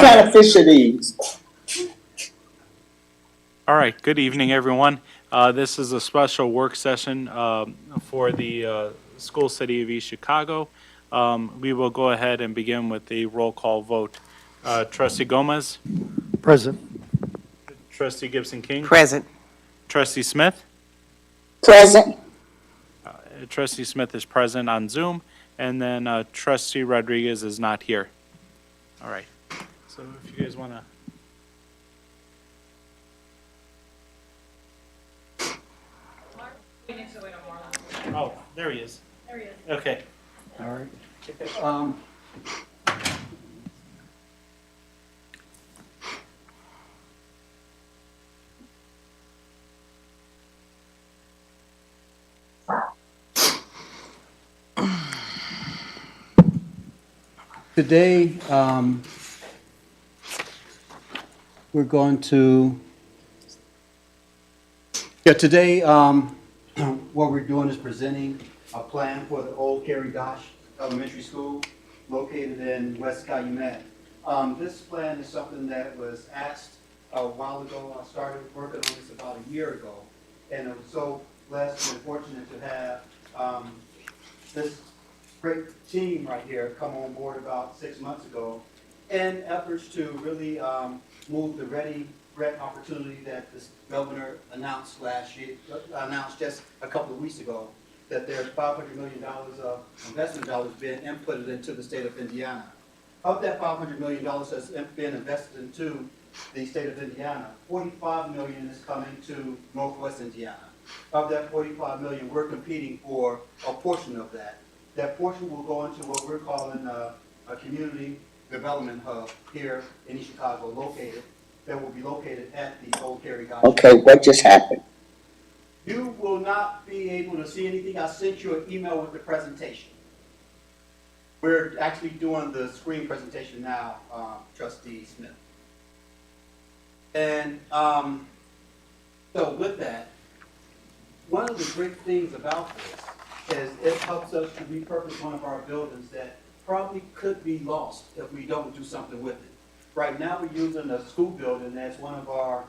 kind of fish are these? All right, good evening, everyone. This is a special work session for the School City of East Chicago. We will go ahead and begin with the roll call vote. Trustee Gomez, Present. Trustee Gibson King, Present. Trustee Smith. Present. Trustee Smith is present on Zoom, and then Trustee Rodriguez is not here. All right, so if you guys want to. Oh, there he is. There he is. Okay. All right. Today, we're going to, today, what we're doing is presenting a plan for the old Kerry Gosh Elementary School located in West Calumet. This plan is something that was asked a while ago. I started working on this about a year ago, and I'm so blessed and fortunate to have this great team right here come on board about 6 months ago in efforts to really move the Ready Brett opportunity that the governor announced announced just a couple of weeks ago, that there's $500 million of investment dollars being inputted into the state of Indiana. Of that $500 million that's been invested into the state of Indiana, $45 million is coming to Northwest Indiana. Of that $45 million, we're competing for a portion of that. That portion will go into what we're calling a community development hub here in East Chicago, that will be located at the old Kerry Gosh. Okay, what just happened? You will not be able to see anything. I sent you an email with the presentation. We're actually doing the screen presentation now, Trustee Smith. And so with that, one of the great things about this is it helps us to repurpose one of our buildings that probably could be lost if we don't do something with it. Right now, we're using a school building that's one of our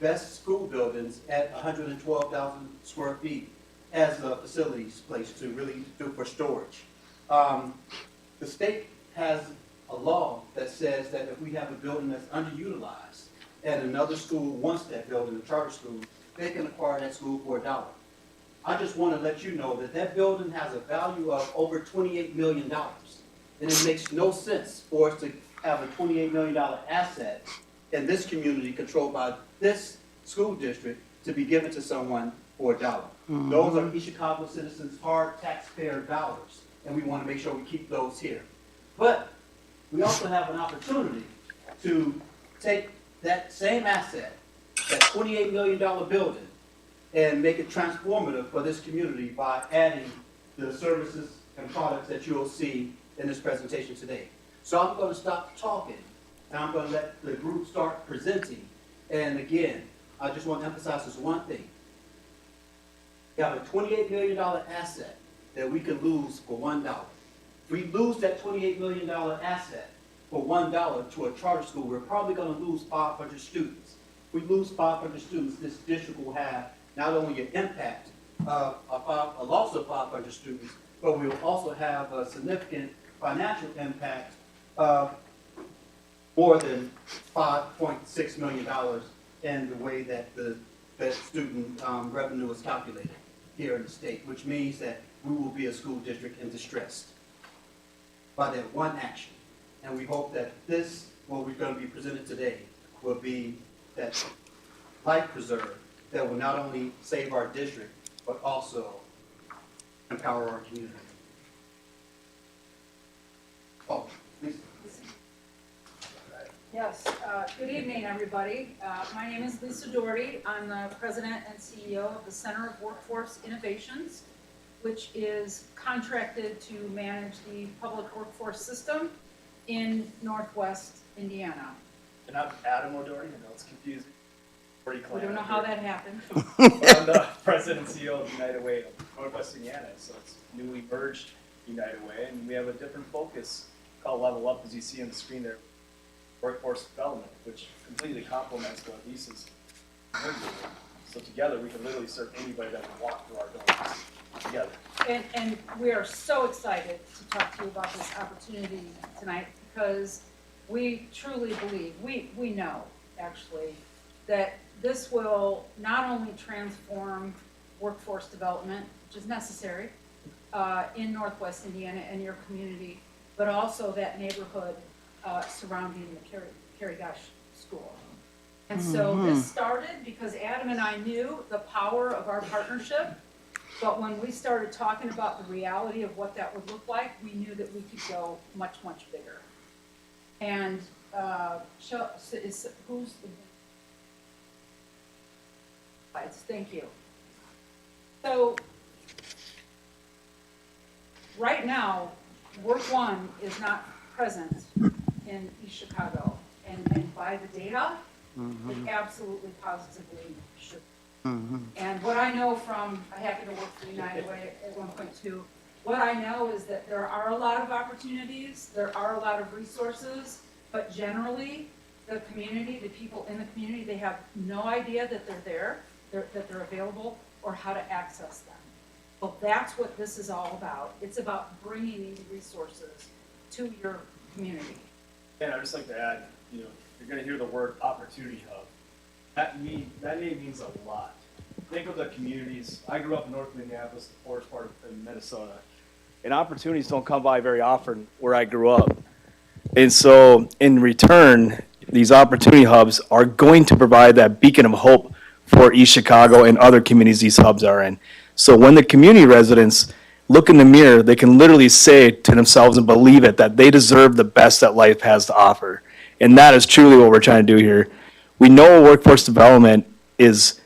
best school buildings at 112,000 square feet as a facilities place to really do for storage. The state has a law that says that if we have a building that's underutilized and another school wants that building, a charter school, they can acquire that school for $1. I just want to let you know that that building has a value of over $28 million. And it makes no sense for us to have a $28 million asset in this community controlled by this school district to be given to someone for $1. Those are East Chicago citizens' hard taxpayer dollars, and we want to make sure we keep those here. But we also have an opportunity to take that same asset, that $28 million building, and make it transformative for this community by adding the services and products that you'll see in this presentation today. So I'm going to stop talking, and I'm going to let the group start presenting. And again, I just want to emphasize this one thing. We have a $28 million asset that we can lose for $1. If we lose that $28 million asset for $1 to a charter school, we're probably going to lose 500 students. If we lose 500 students, this district will have not only an impact of a loss of 500 students, but we will also have a significant financial impact of more than $5.6 million in the way that that student revenue is calculated here in the state, which means that we will be a school district in distress by that one action. And we hope that this, what we're going to be presented today, will be that life preserver that will not only save our district, but also empower our community. Oh, please. Yes, good evening, everybody. My name is Lisa Doherty. I'm the president and CEO of the Center of Workforce Innovations, which is contracted to manage the public workforce system in Northwest Indiana. And I'm Adam O'Doherty. I know it's confusing. We don't know how that happened. I'm the president and CEO of United Way of Northwest Indiana. So it's newly merged United Way, and we have a different focus called Level Up, as you see on the screen there. workforce development, which completely complements what Lisa's doing. So together, we can literally serve anybody that can walk through our doors together. And we are so excited to talk to you about this opportunity tonight because we truly believe, we know actually, that this will not only transform workforce development, which is necessary, in Northwest Indiana and your community, but also that neighborhood surrounding the Carrigash School. And so this started because Adam and I knew the power of our partnership, but when we started talking about the reality of what that would look like, we knew that we could go much, much bigger. And who's the slides? Thank you. So right now, Work One is not present in East Chicago, and by the data, it absolutely positively should. And what I know from, I happen to work for United Way at 1.2, what I know is that there are a lot of opportunities, there are a lot of resources, but generally, the community, the people in the community, they have no idea that they're there, that they're available, or how to access them. Well, that's what this is all about. It's about bringing these resources to your community. And I'd just like to add, you're going to hear the word opportunity hub. That name means a lot. Think of the communities. I grew up in North Minneapolis, the poorest part of Minnesota. And opportunities don't come by very often where I grew up. And so in return, these opportunity hubs are going to provide that beacon of hope for East Chicago and other communities these hubs are in. So when the community residents look in the mirror, they can literally say to themselves and believe it, that they deserve the best that life has to offer. And that is truly what we're trying to do here. We know workforce development is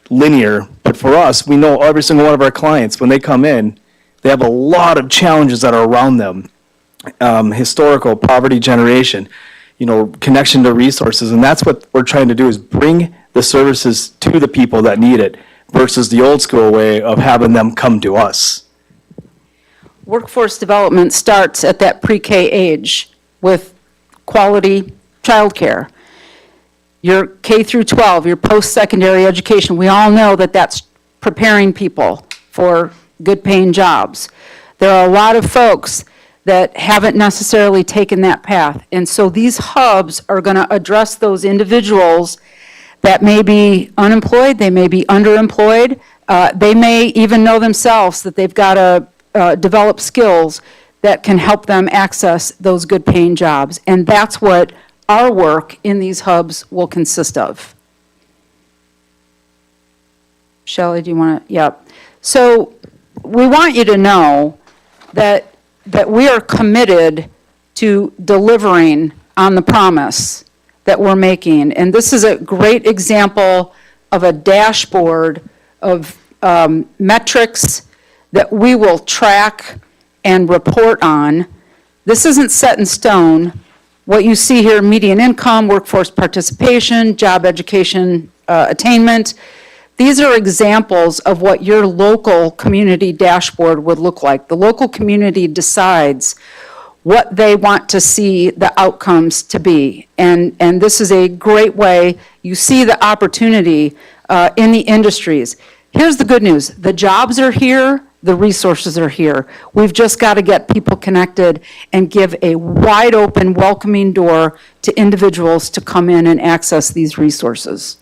linear, but for us, we know every single one of our clients, when they come in, they have a lot of challenges that are around them. Historical, poverty generation, connection to resources. And that's what we're trying to do, is bring the services to the people that need it versus the old school way of having them come to us. Workforce development starts at that pre-K age with quality childcare. Your K through 12, your post-secondary education, we all know that that's preparing people for good paying jobs. There are a lot of folks that haven't necessarily taken that path. And so these hubs are going to address those individuals that may be unemployed, they may be underemployed, they may even know themselves that they've got to develop skills that can help them access those good paying jobs. And that's what our work in these hubs will consist of. Shelley, do you want to? Yep. So we want you to know that we are committed to delivering on the promise that we're making. And this is a great example of a dashboard of metrics that we will track and report on. This isn't set in stone. What you see here, median income, workforce participation, job education attainment, these are examples of what your local community dashboard would look like. The local community decides what they want to see the outcomes to be. And this is a great way. You see the opportunity in the industries. Here's the good news. The jobs are here. The resources are here. We've just got to get people connected and give a wide open, welcoming door to individuals to come in and access these resources.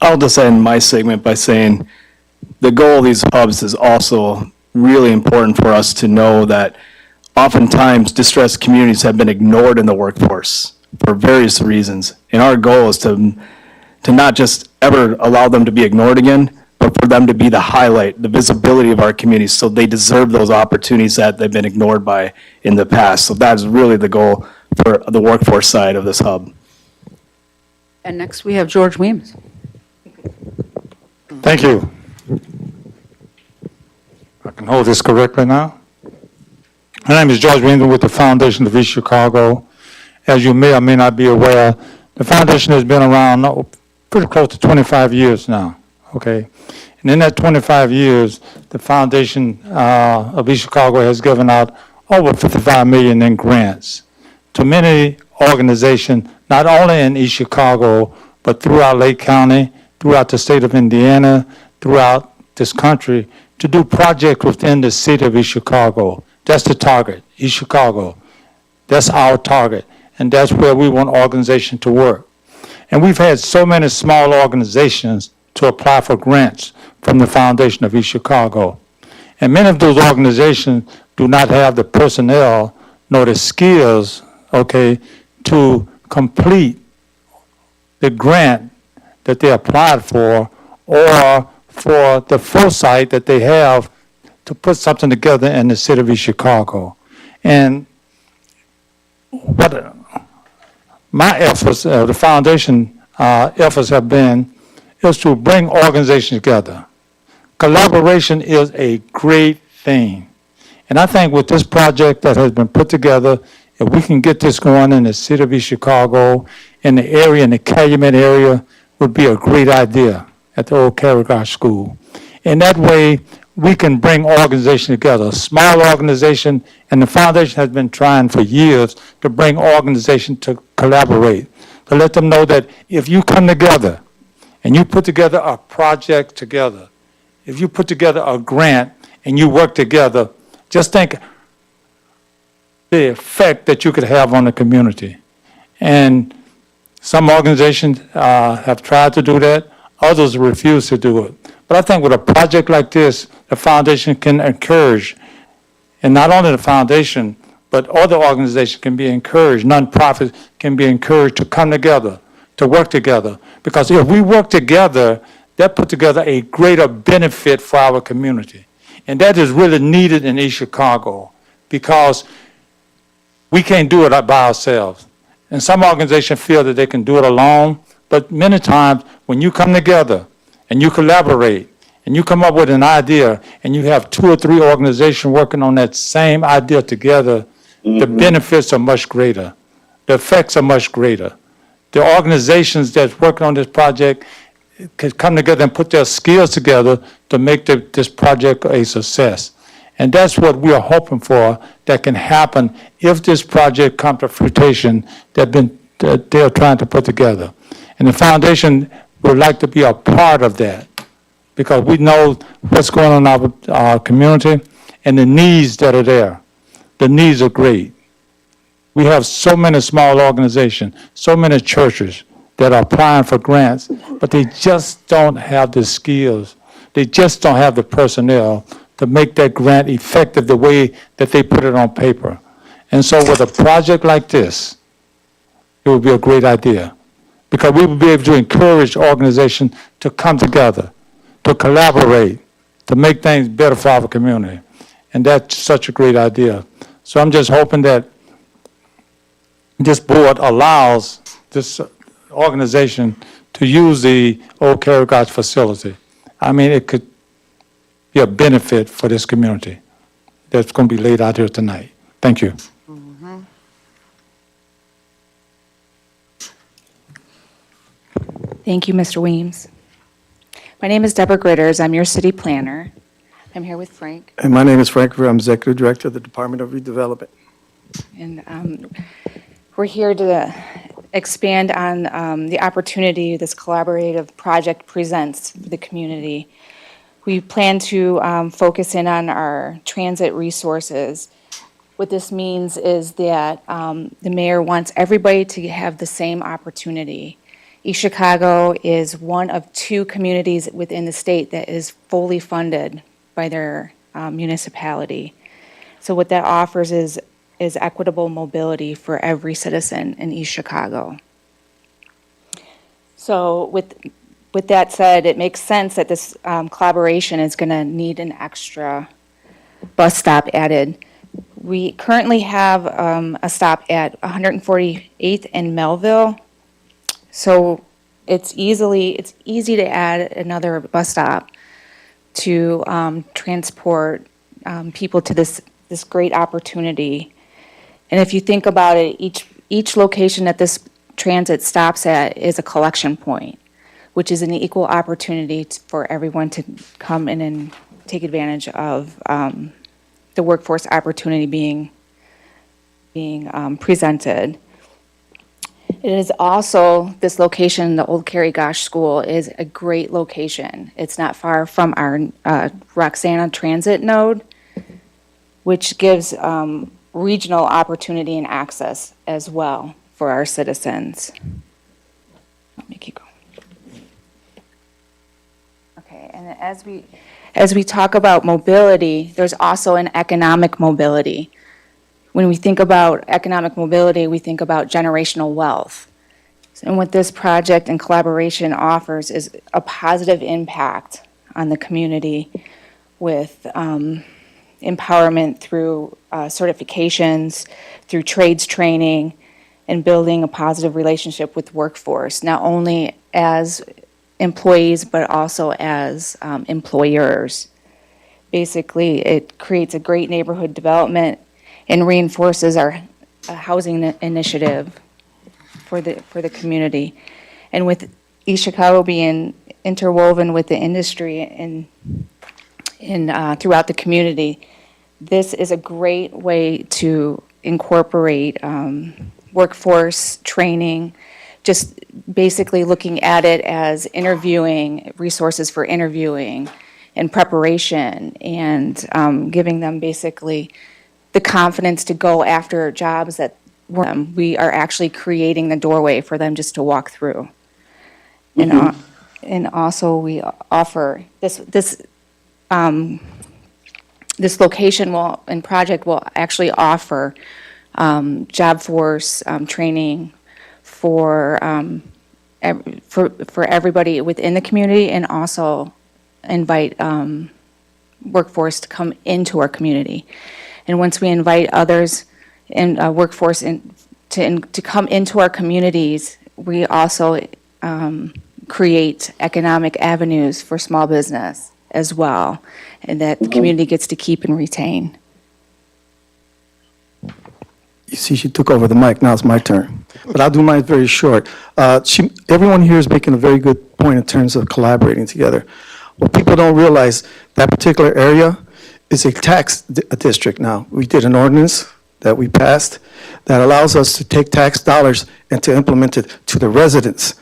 I'll just end my segment by saying the goal of these hubs is also really important for us to know that oftentimes distressed communities have been ignored in the workforce for various reasons. And our goal is to not just ever allow them to be ignored again, but for them to be the highlight, the visibility of our communities, so they deserve those opportunities that they've been ignored by in the past. So that is really the goal for the workforce side of this hub. And next we have George Weems. Thank you. I can hold this correctly now. My name is George Weems with the Foundation of East Chicago. As you may or may not be aware, the foundation has been around pretty close to 25 years now, okay? And in that 25 years, the Foundation of East Chicago has given out over $55 million in grants to many organization, not only in East Chicago, but throughout Lake County, throughout the state of Indiana, throughout this country, to do projects within the city of East Chicago. That's the target, East Chicago. That's our target, and that's where we want organization to work. And we've had so many small organizations to apply for grants from the Foundation of East Chicago. And many of those organizations do not have the personnel nor the skills, okay, to complete the grant that they applied for, or for the foresight that they have to put something together in the city of East Chicago. And what my efforts, the foundation efforts have been, is to bring organizations together. Collaboration is a great thing. And I think with this project that has been put together, if we can get this going in the city of East Chicago, in the area, in the Calumet area, would be a great idea at the old Carrigosh School. In that way, we can bring organizations together, a small organization, and the foundation has been trying for years to bring organizations to collaborate, to let them know that if you come together and you put together a project together, if you put together a grant and you work together, just think the effect that you could have on the community. And some organizations have tried to do that, others refuse to do it. But I think with a project like this, the foundation can encourage, and not only the foundation, but other organizations can be encouraged, nonprofits can be encouraged to come together, to work together. Because if we work together, that put together a greater benefit for our community. And that is really needed in East Chicago, because we can't do it by ourselves. And some organizations feel that they can do it alone, but many times when you come together and you collaborate and you come up with an idea and you have 2 or 3 organizations working on that same idea together, the benefits are much greater. The effects are much greater. The organizations that's working on this project can come together and put their skills together to make this project a success. And that's what we are hoping for that can happen if this project comes to fruition that they're trying to put together. And the foundation would like to be a part of that, because we know what's going on in our community and the needs that are there. The needs are great. We have so many small organizations, so many churches that are applying for grants, but they just don't have the skills. They just don't have the personnel to make that grant effective the way that they put it on paper. And so with a project like this, it would be a great idea, because we would be able to encourage organizations to come together, to collaborate, to make things better for our community. And that's such a great idea. So I'm just hoping that this board allows this organization to use the old Carrigosh facility. I mean, it could be a benefit for this community that's going to be laid out here tonight. Thank you. Thank you, Mr. Weems. My name is Deborah Gritters. I'm your city planner. I'm here with Frank, And my name is Frank Rivera. I'm Executive Director of the Department of Redevelopment. and we're here to expand on the opportunity this collaborative project presents for the community. We plan to focus in on our transit resources. What this means is that the mayor wants everybody to have the same opportunity. East Chicago is one of 2 communities within the state that is fully funded by their municipality. So what that offers is equitable mobility for every citizen in East Chicago. So with that said, it makes sense that this collaboration is going to need an extra bus stop added. We currently have a stop at 148th and Melville. So it's easy to add another bus stop to transport people to this great opportunity. And if you think about it, each location that this transit stops at is a collection point, which is an equal opportunity for everyone to come in and take advantage of the workforce opportunity being presented. It is also, this location, the Old Cary Gosh School, is a great location. It's not far from our Roxana Transit node, which gives regional opportunity and access as well for our citizens. Let me keep going. Okay, and as we talk about mobility, there's also an economic mobility. When we think about economic mobility, we think about generational wealth. And what this project and collaboration offers is a positive impact on the community with empowerment through certifications, through trades training, and building a positive relationship with workforce, not only as employees, but also as employers. Basically, it creates a great neighborhood development and reinforces our housing initiative for the community. And with East Chicago being interwoven with the industry and throughout the community, this is a great way to incorporate workforce training, just basically looking at it as interviewing, resources for interviewing and preparation, and giving them basically the confidence to go after jobs that we are actually creating the doorway for them just to walk through. And also we offer this location and project will actually offer job force training for everybody within the community, and also invite workforce to come into our community. And once we invite others in workforce to come into our communities, we also create economic avenues for small business as well, and that the community gets to keep and retain. You see, she took over the mic, now it's my turn. But I'll do mine very short. Everyone here is making a very good point in terms of collaborating together. What people don't realize, that particular area is a tax district now. We did an ordinance that we passed that allows us to take tax dollars and to implement it to the residents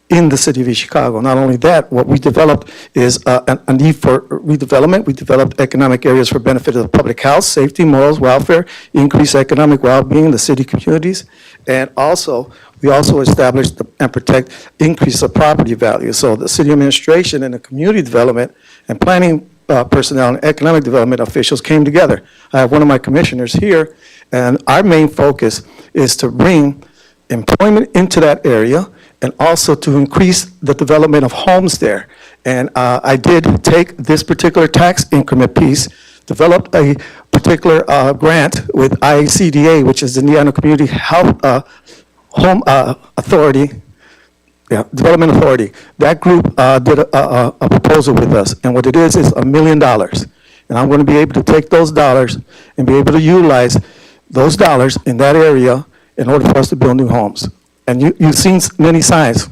in the city of East Chicago. Not only that, what we developed is a need for redevelopment. We developed economic areas for benefit of the public health, safety, morals, welfare, increase economic well-being in the city communities, and also, we also established and protect increase of property value. So the city administration and the community development and planning personnel and economic development officials came together. I have one of my commissioners here, and our main focus is to bring employment into that area and also to increase the development of homes there. And I did take this particular tax increment piece, developed a particular grant with IACDA, which is the Indiana Community Health Home Authority, Development Authority. That group did a proposal with us, and what it is $1 million. And I'm going to be able to take those dollars and be able to utilize those dollars in that area in order for us to build new homes. And you've seen many signs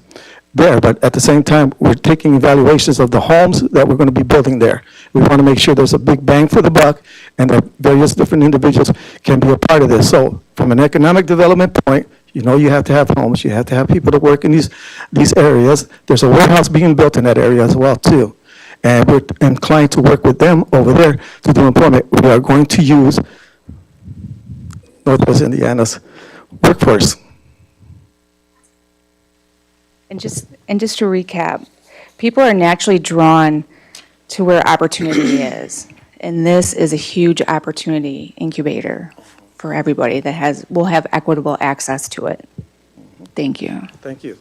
there, but at the same time, we're taking evaluations of the homes that we're going to be building there. We want to make sure there's a big bang for the buck and that various different individuals can be a part of this. So from an economic development point, you know you have to have homes, you have to have people that work in these areas. There's a warehouse being built in that area as well, too. And we're inclined to work with them over there to do employment. We are going to use Northwest Indiana's workforce. And just to recap, people are naturally drawn to where opportunity is. And this is a huge opportunity incubator for everybody that will have equitable access to it. Thank you. Thank you.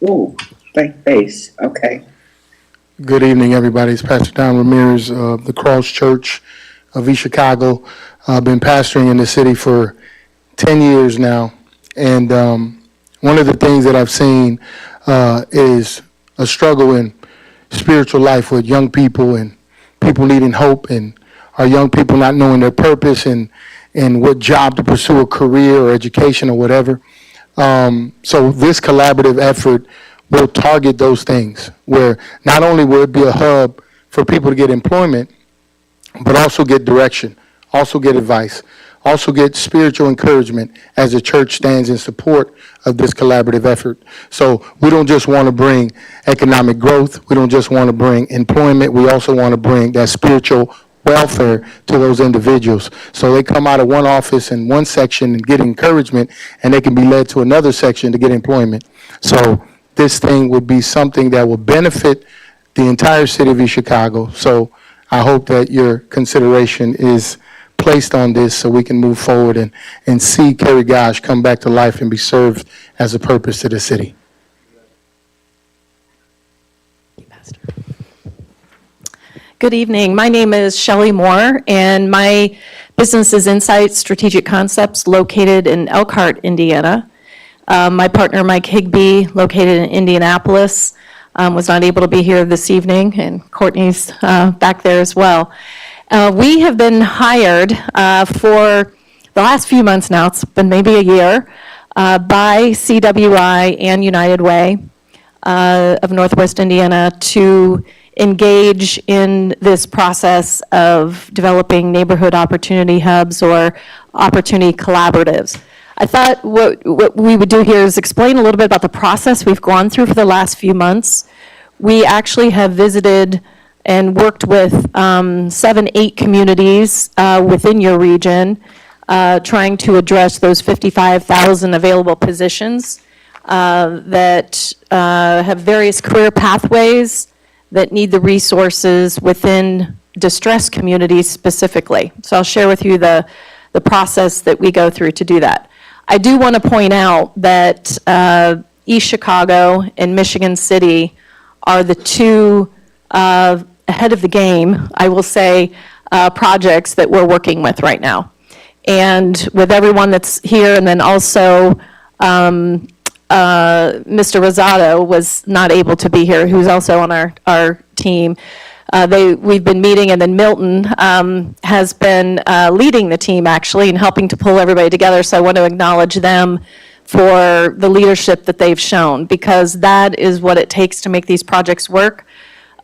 Ooh, blank face, okay. Good evening, everybody. It's Pastor Don Ramirez of the Cross Church of East Chicago. I've been pastoring in the city for 10 years now. And one of the things that I've seen is a struggle in spiritual life with young people and people needing hope, and our young people not knowing their purpose and what job to pursue, a career or education or whatever. So this collaborative effort will target those things, where not only will it be a hub for people to get employment, but also get direction, also get advice, also get spiritual encouragement as the church stands in support of this collaborative effort. So we don't just want to bring economic growth, we don't just want to bring employment, we also want to bring that spiritual welfare to those individuals. So they come out of one office in one section and get encouragement, and they can be led to another section to get employment. So this thing would be something that will benefit the entire city of East Chicago. So I hope that your consideration is placed on this so we can move forward and see Kerry Gosh come back to life and be served as a purpose to the city. Good evening. My name is Shelley Moore, and my business is Insight Strategic Concepts, located in Elkhart, Indiana. My partner, Mike Higbee, located in Indianapolis, was not able to be here this evening, and Courtney's back there as well. We have been hired for the last few months now, it's been maybe a year, by CWI and United Way of Northwest Indiana to engage in this process of developing neighborhood opportunity hubs or opportunity collaboratives. I thought what we would do here is explain a little bit about the process we've gone through for the last few months. We actually have visited and worked with 7-8 communities within your region, trying to address those 55,000 available positions that have various career pathways that need the resources within distressed communities specifically. So I'll share with you the process that we go through to do that. I do want to point out that East Chicago and Michigan City are the two ahead of the game, I will say, projects that we're working with right now. And with everyone that's here, and then also Mr. Rosado was not able to be here, who's also on our team. We've been meeting, and then Milton has been leading the team, actually, and helping to pull everybody together. So I want to acknowledge them for the leadership that they've shown, because that is what it takes to make these projects work.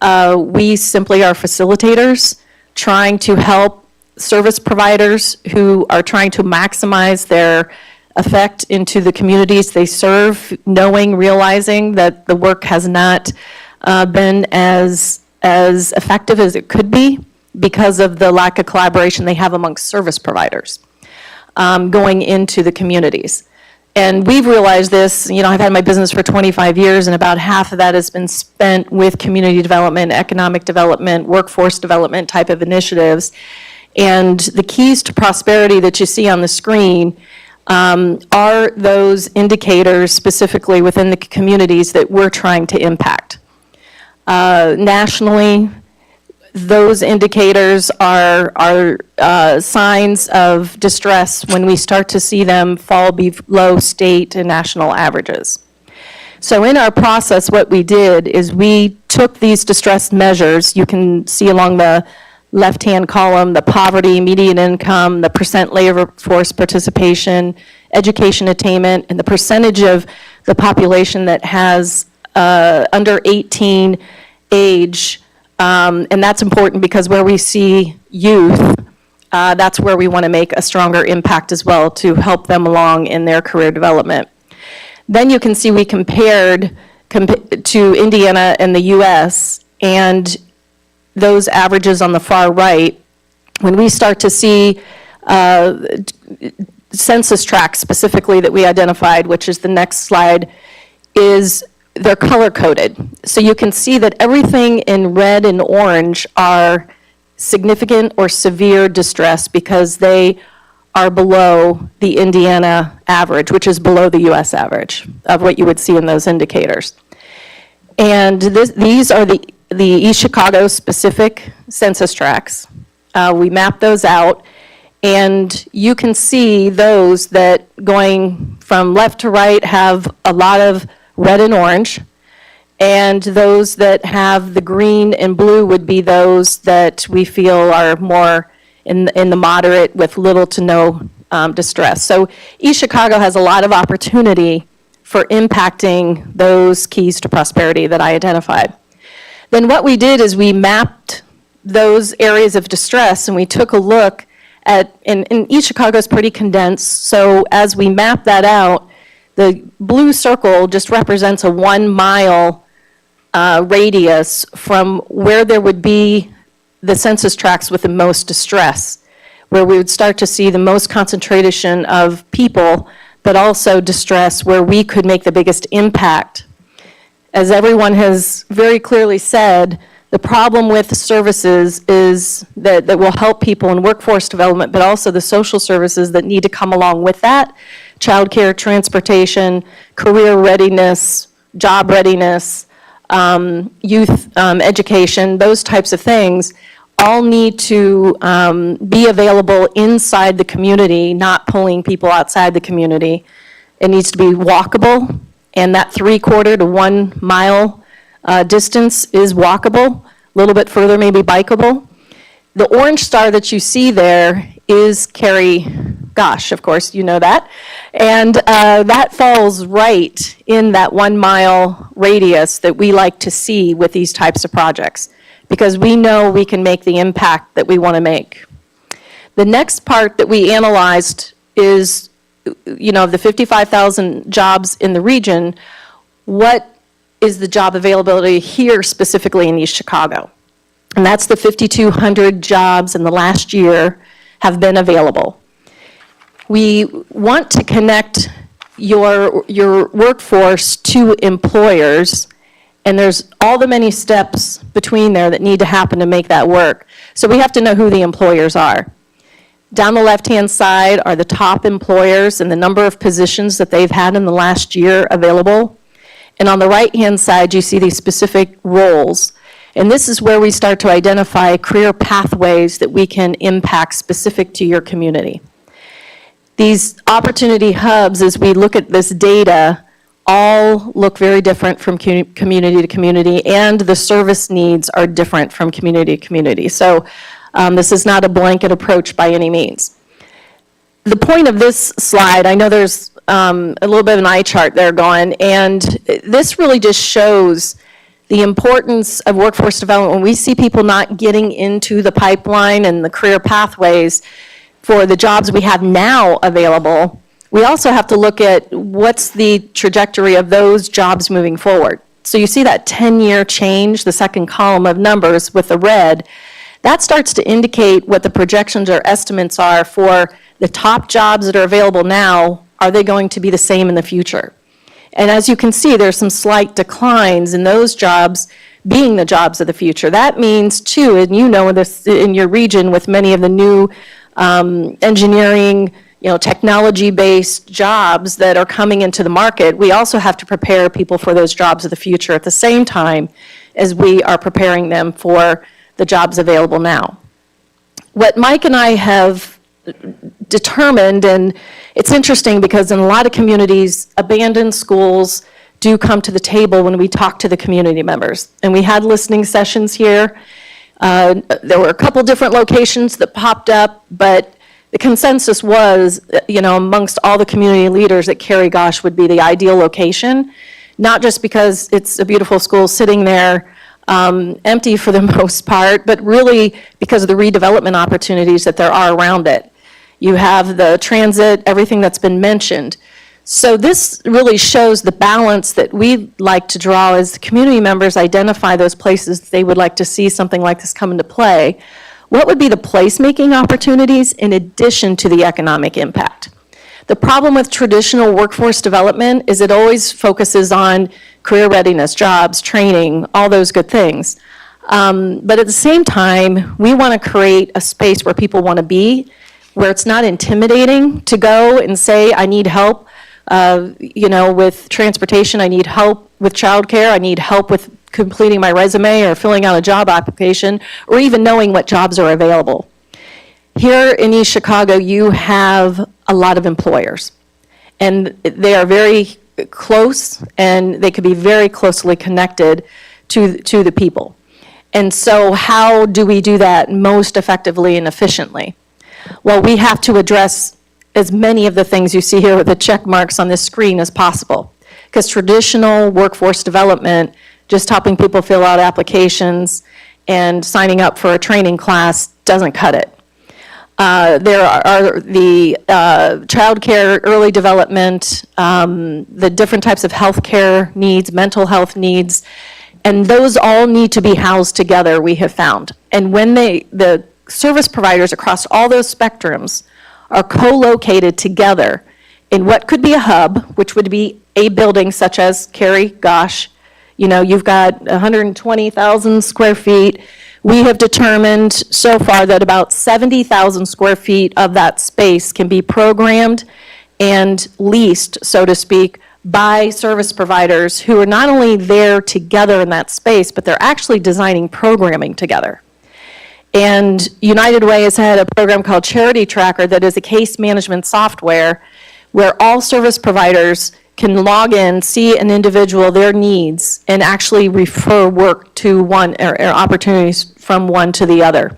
We simply are facilitators trying to help service providers who are trying to maximize their effect into the communities they serve, realizing that the work has not been as effective as it could be because of the lack of collaboration they have amongst service providers going into the communities. And we've realized this, I've had my business for 25 years, and about half of that has been spent with community development, economic development, workforce development type of initiatives. And the keys to prosperity that you see on the screen are those indicators specifically within the communities that we're trying to impact. Nationally, those indicators are signs of distress when we start to see them fall below state and national averages. So in our process, what we did is we took these distress measures. You can see along the left-hand column, the poverty, median income, the percent labor force participation, education attainment, and the percentage of the population that has under 18 age. And that's important because where we see youth, that's where we want to make a stronger impact as well to help them along in their career development. Then you can see we compared to Indiana and the US, and those averages on the far right, when we start to see census tracts specifically that we identified, which is the next slide, they're color-coded. So you can see that everything in red and orange are significant or severe distress because they are below the Indiana average, which is below the US average of what you would see in those indicators. And these are the East Chicago specific census tracts. We mapped those out, and you can see those that going from left to right have a lot of red and orange, and those that have the green and blue would be those that we feel are more in the moderate with little to no distress. So East Chicago has a lot of opportunity for impacting those keys to prosperity that I identified. Then what we did is we mapped those areas of distress, and we took a look and East Chicago is pretty condensed, so as we map that out, the blue circle just represents a 1-mile radius from where there would be the census tracts with the most distress, where we would start to see the most concentration of people, but also distress where we could make the biggest impact. As everyone has very clearly said, the problem with services is that will help people in workforce development, but also the social services that need to come along with that, childcare, transportation, career readiness, job readiness, youth education, those types of things, all need to be available inside the community, not pulling people outside the community. It needs to be walkable, and that 3/4 to 1 mile distance is walkable, a little bit further maybe bikeable. The orange star that you see there is Cary Gosh, of course, you know that. And that falls right in that 1 mile radius that we like to see with these types of projects, because we know we can make the impact that we want to make. The next part that we analyzed is, the 55,000 jobs in the region, what is the job availability here specifically in East Chicago? And that's the 5,200 jobs in the last year have been available. We want to connect your workforce to employers, and there's all the many steps between there that need to happen to make that work. So we have to know who the employers are. Down the left-hand side are the top employers and the number of positions that they've had in the last year available. And on the right-hand side, you see these specific roles. And this is where we start to identify career pathways that we can impact specific to your community. These opportunity hubs, as we look at this data, all look very different from community to community, and the service needs are different from community to community. So this is not a blanket approach by any means. The point of this slide, I know there's a little bit of an eye chart there going, and this really just shows the importance of workforce development. When we see people not getting into the pipeline and the career pathways for the jobs we have now available, we also have to look at what's the trajectory of those jobs moving forward. So you see that 10-year change, the second column of numbers with the red, that starts to indicate what the projections or estimates are for the top jobs that are available now. Are they going to be the same in the future? And as you can see, there's some slight declines in those jobs being the jobs of the future. That means, too, and you know this in your region with many of the new engineering, technology-based jobs that are coming into the market, we also have to prepare people for those jobs of the future at the same time as we are preparing them for the jobs available now. What Mike and I have determined, and it's interesting because in a lot of communities, abandoned schools do come to the table when we talk to the community members. And we had listening sessions here. There were a couple different locations that popped up, but the consensus was, amongst all the community leaders that Cary Gosh would be the ideal location, not just because it's a beautiful school sitting there empty for the most part, but really because of the redevelopment opportunities that there are around it. You have the transit, everything that's been mentioned. So this really shows the balance that we like to draw as the community members identify those places that they would like to see something like this come into play. What would be the placemaking opportunities in addition to the economic impact? The problem with traditional workforce development is it always focuses on career readiness, jobs, training, all those good things. But at the same time, we want to create a space where people want to be, where it's not intimidating to go and say, I need help, with transportation, I need help with childcare, I need help with completing my resume or filling out a job application, or even knowing what jobs are available. Here in East Chicago, you have a lot of employers, and they are very close, and they could be very closely connected to the people. And so how do we do that most effectively and efficiently? Well, we have to address as many of the things you see here with the check marks on this screen as possible, because traditional workforce development, just helping people fill out applications and signing up for a training class, doesn't cut it. There are the childcare, early development, the different types of healthcare needs, mental health needs, and those all need to be housed together, we have found. And when the service providers across all those spectrums are co-located together in what could be a hub, which would be a building such as Carrie Gosh, you know, you've got 120,000 square feet. We have determined so far that about 70,000 square feet of that space can be programmed and leased, so to speak, by service providers who are not only there together in that space, but they're actually designing programming together. And United Way has had a program called Charity Tracker that is a case management software where all service providers can log in, see an individual, their needs, and actually refer work to one, or opportunities from one to the other.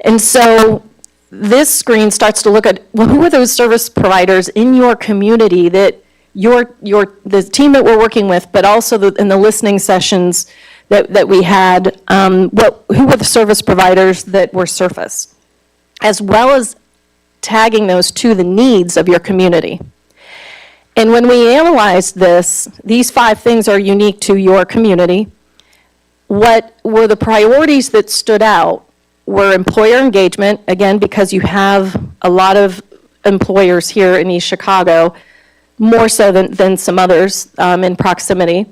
And so this screen starts to look at, well, who are those service providers in your community that the team that we're working with, but also in the listening sessions that we had, who were the service providers that were surfaced, as well as tagging those to the needs of your community. And when we analyzed this, these 5 things are unique to your community. What were the priorities that stood out were employer engagement, again, because you have a lot of employers here in East Chicago, more so than some others in proximity.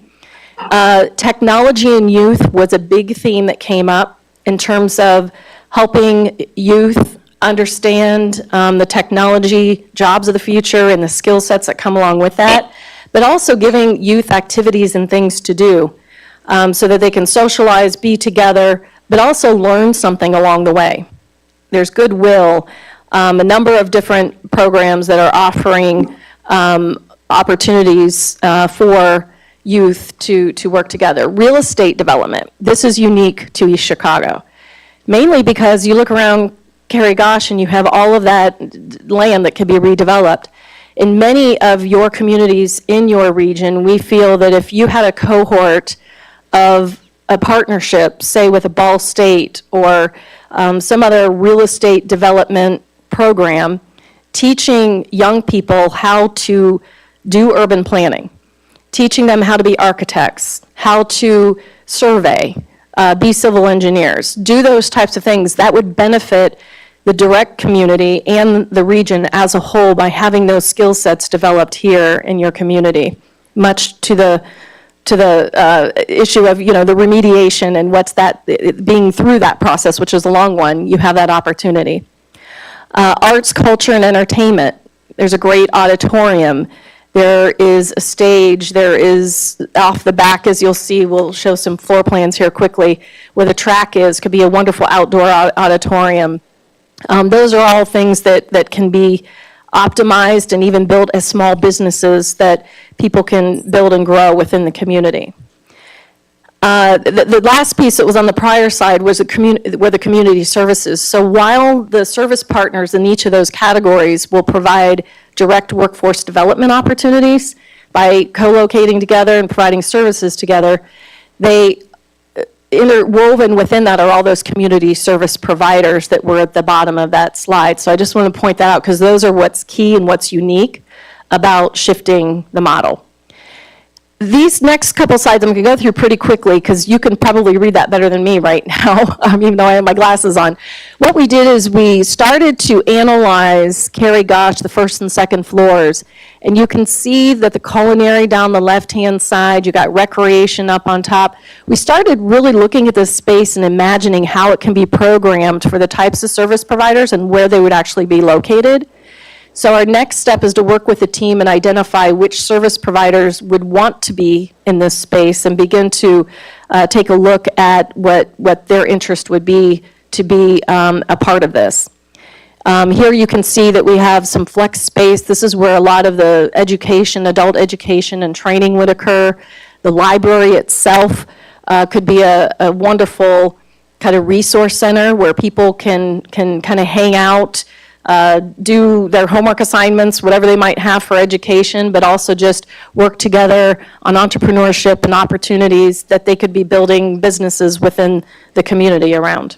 Technology and youth was a big theme that came up in terms of helping youth understand the technology, jobs of the future, and the skill sets that come along with that, but also giving youth activities and things to do so that they can socialize, be together, but also learn something along the way. There's goodwill, a number of different programs that are offering opportunities for youth to work together. Real estate development, this is unique to East Chicago, mainly because you look around Carrie Gosh and you have all of that land that can be redeveloped. In many of your communities in your region, we feel that if you had a cohort of a partnership, say with a Ball State or some other real estate development program, teaching young people how to do urban planning, teaching them how to be architects, how to survey, be civil engineers, do those types of things, that would benefit the direct community and the region as a whole by having those skill sets developed here in your community, much to the issue of, you know, the remediation and what's that, being through that process, which is a long one, you have that opportunity. Arts, culture, and entertainment. There's a great auditorium. There is a stage. There is, off the back, as you'll see, we'll show some floor plans here quickly, where the track is, could be a wonderful outdoor auditorium. Those are all things that can be optimized and even built as small businesses that people can build and grow within the community. The last piece that was on the prior side was were the community services. So while the service partners in each of those categories will provide direct workforce development opportunities by co-locating together and providing services together, they interwoven within that are all those community service providers that were at the bottom of that slide. So I just want to point that out because those are what's key and what's unique about shifting the model. These next couple slides I'm going to go through pretty quickly because you can probably read that better than me right now, even though I have my glasses on. What we did is we started to analyze Carrie Gosh, the first and second floors, and you can see that the culinary down the left-hand side, you got recreation up on top. We started really looking at this space and imagining how it can be programmed for the types of service providers and where they would actually be located. So our next step is to work with the team and identify which service providers would want to be in this space and begin to take a look at what their interest would be to be a part of this. Here you can see that we have some flex space. This is where a lot of the education, adult education and training would occur. The library itself could be a wonderful kind of resource center where people can kind of hang out, do their homework assignments, whatever they might have for education, but also just work together on entrepreneurship and opportunities that they could be building businesses within the community around.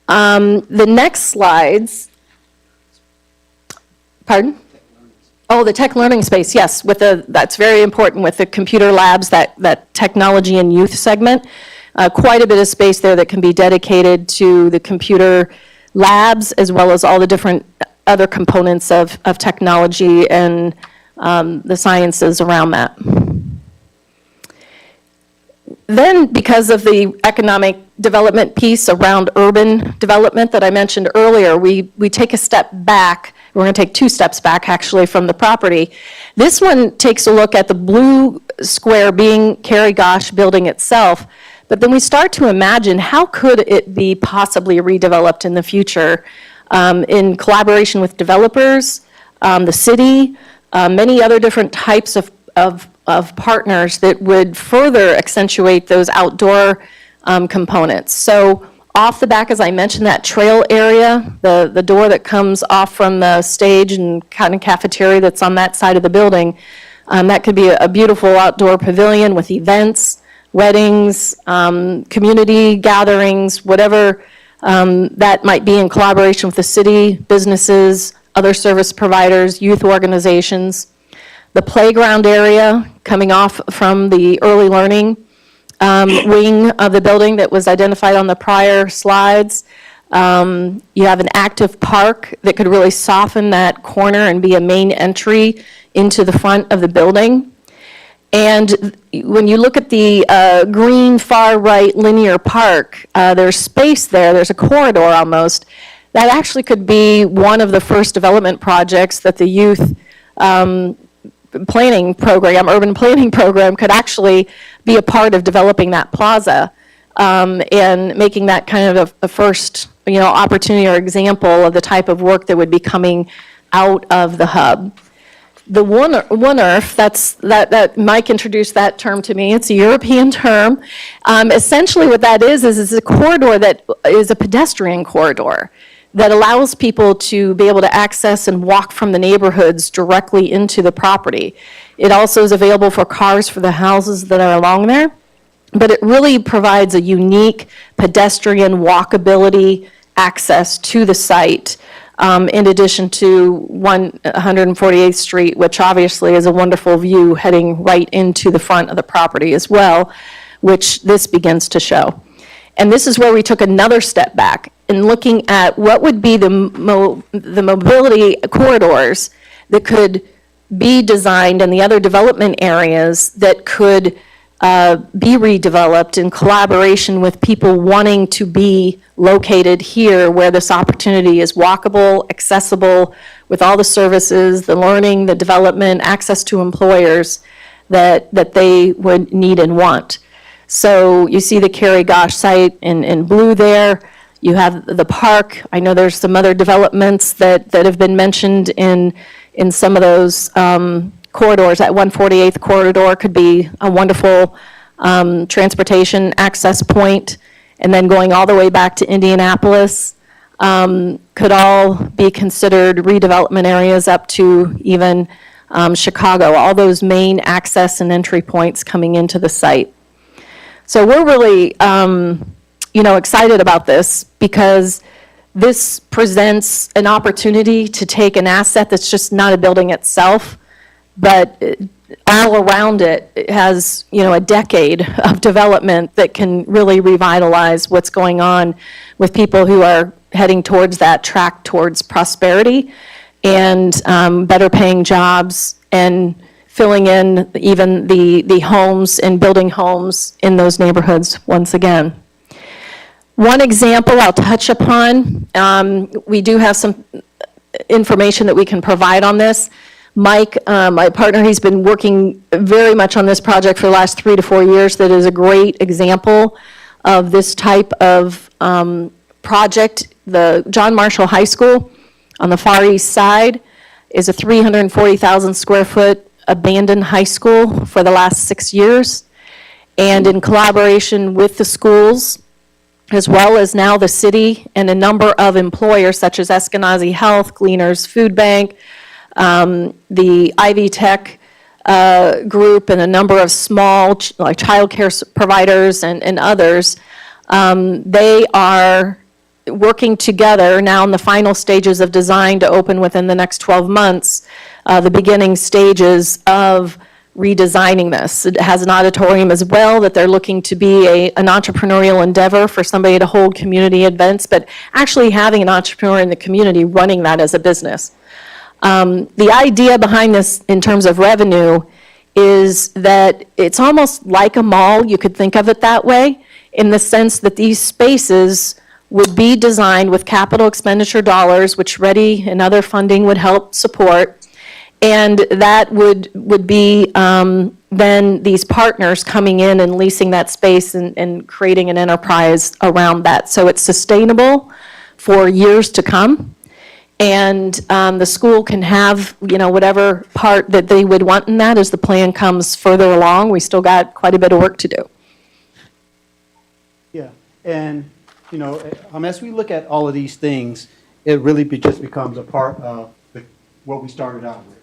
The next slides, pardon? Oh, the tech learning space, yes, that's very important with the computer labs, that technology and youth segment. Quite a bit of space there that can be dedicated to the computer labs as well as all the different other components of technology and the sciences around that. Then, because of the economic development piece around urban development that I mentioned earlier, we take a step back. We're going to take 2 steps back, actually, from the property. This one takes a look at the blue square being Kerry Gosh building itself, but then we start to imagine how could it be possibly redeveloped in the future in collaboration with developers, the city, many other different types of partners that would further accentuate those outdoor components. So off the back, as I mentioned, that trail area, the door that comes off from the stage and kind of cafeteria that's on that side of the building, that could be a beautiful outdoor pavilion with events, weddings, community gatherings, whatever that might be in collaboration with the city, businesses, other service providers, youth organizations. The playground area coming off from the early learning wing of the building that was identified on the prior slides. You have an active park that could really soften that corner and be a main entry into the front of the building. And when you look at the green far right linear park, there's space there, there's a corridor almost. That actually could be one of the first development projects that the youth planning program, urban planning program, could actually be a part of developing that plaza and making that kind of a first, opportunity or example of the type of work that would be coming out of the hub. The One-Earth, that Mike introduced that term to me. It's a European term. Essentially what that is a corridor that is a pedestrian corridor that allows people to be able to access and walk from the neighborhoods directly into the property. It also is available for cars for the houses that are along there, but it really provides a unique pedestrian walkability access to the site, in addition to 148th Street, which obviously is a wonderful view heading right into the front of the property as well, which this begins to show. And this is where we took another step back in looking at what would be the mobility corridors that could be designed and the other development areas that could be redeveloped in collaboration with people wanting to be located here where this opportunity is walkable, accessible, with all the services, the learning, the development, access to employers that they would need and want. So you see the Kerry Gosh site in blue there. You have the park. I know there's some other developments that have been mentioned in some of those corridors. That 148th corridor could be a wonderful transportation access point, and then going all the way back to Indianapolis could all be considered redevelopment areas up to even Chicago, all those main access and entry points coming into the site. So we're really, excited about this because this presents an opportunity to take an asset that's just not a building itself, but all around it has, a decade of development that can really revitalize what's going on with people who are heading towards that track towards prosperity and better paying jobs and filling in even the homes and building homes in those neighborhoods once again. One example I'll touch upon, we do have some information that we can provide on this. Mike, my partner, he's been working very much on this project for the last 3 to 4 years. That is a great example of this type of project. The John Marshall High School on the Far East Side is a 340,000 square foot abandoned high school for the last 6 years. And in collaboration with the schools, as well as now the city and a number of employers such as Eskenazi Health, Gleaners Food Bank, the Ivy Tech group, and a number of small child care providers and others, they are working together now in the final stages of design to open within the next 12 months, the beginning stages of redesigning this. It has an auditorium as well that they're looking to be an entrepreneurial endeavor for somebody to hold community events, but actually having an entrepreneur in the community running that as a business. The idea behind this in terms of revenue is that it's almost like a mall, you could think of it that way, in the sense that these spaces would be designed with capital expenditure dollars, which READY and other funding would help support. And that would be then these partners coming in and leasing that space and creating an enterprise around that. So it's sustainable for years to come. And the school can have, whatever part that they would want in that as the plan comes further along. We still got quite a bit of work to do. Yeah, and, as we look at all of these things, it really just becomes a part of what we started out with.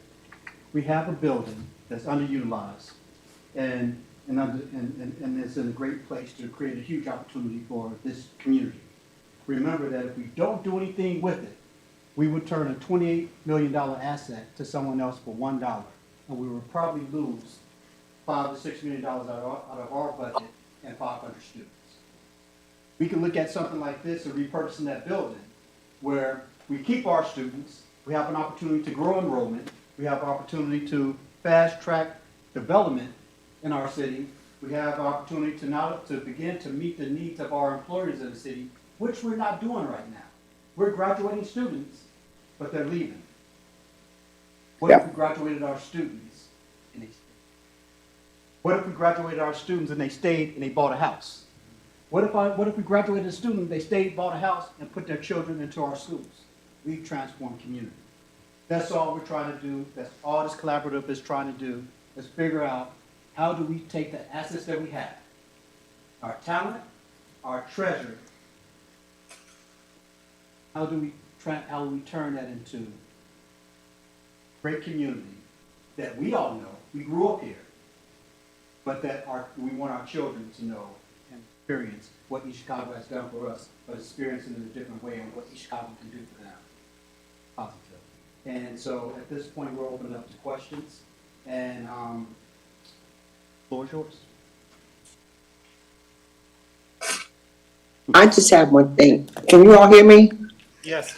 We have a building that's underutilized and it's in a great place to create a huge opportunity for this community. Remember that if we don't do anything with it, we would turn a $28 million asset to someone else for $1, and we would probably lose $5 to $6 million out of our budget and 500 students. We can look at something like this and repurposing that building where we keep our students, we have an opportunity to grow enrollment, we have an opportunity to fast-track development in our city, we have an opportunity to begin to meet the needs of our employers in the city, which we're not doing right now. We're graduating students, but they're leaving. What if we graduated our students and they stayed? What if we graduated our students and they stayed and they bought a house? What if we graduated a student, they stayed, bought a house, and put their children into our schools? We've transformed community. That's all we're trying to do. That's all this collaborative is trying to do, is figure out how do we take the assets that we have, our talent, our treasure, how do we turn that into great community that we all know, we grew up here, but that we want our children to know and experience what East Chicago has done for us, but experience it in a different way and what East Chicago can do for them. Positive. And so at this point, we're opening up to questions, and floor is yours. I just have one thing. Can you all hear me? Yes.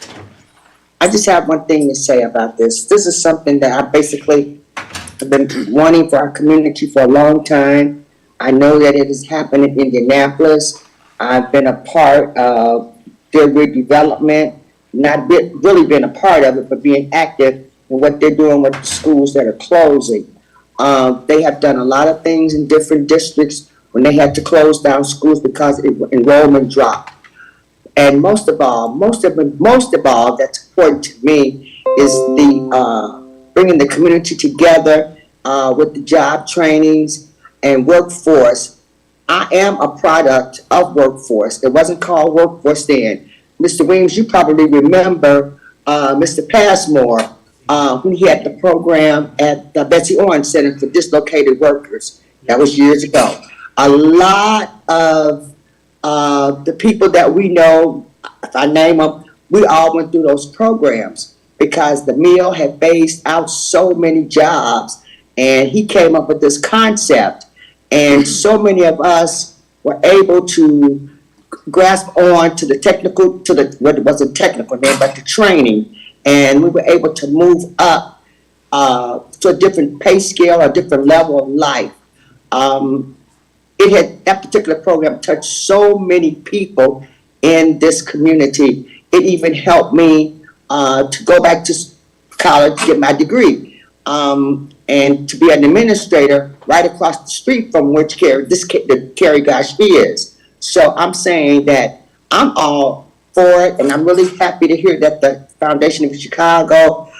I just have one thing to say about this. This is something that I basically have been wanting for our community for a long time. I know that it has happened in Indianapolis. I've been a part of their redevelopment, not really been a part of it, but being active in what they're doing with the schools that are closing. They have done a lot of things in different districts when they had to close down schools because enrollment dropped. And most of all, that's important to me is the bringing the community together with the job trainings and workforce. I am a product of workforce. It wasn't called workforce then. Mr. Williams, you probably remember Mr. Passmore when he had the program at the Betsy Orange Center for Dislocated Workers. That was years ago. A lot of the people that we know, if I name them, we all went through those programs because the meal had phased out so many jobs, and he came up with this concept, and so many of us were able to grasp on to the technical, what it wasn't technical then, but the training, and we were able to move up to a different pay scale, a different level of life. That particular program touched so many people in this community. It even helped me to go back to college to get my degree and to be an administrator right across the street from which Carrie Gosh is. So I'm saying that I'm all for it, and I'm really happy to hear that the Foundation of Chicago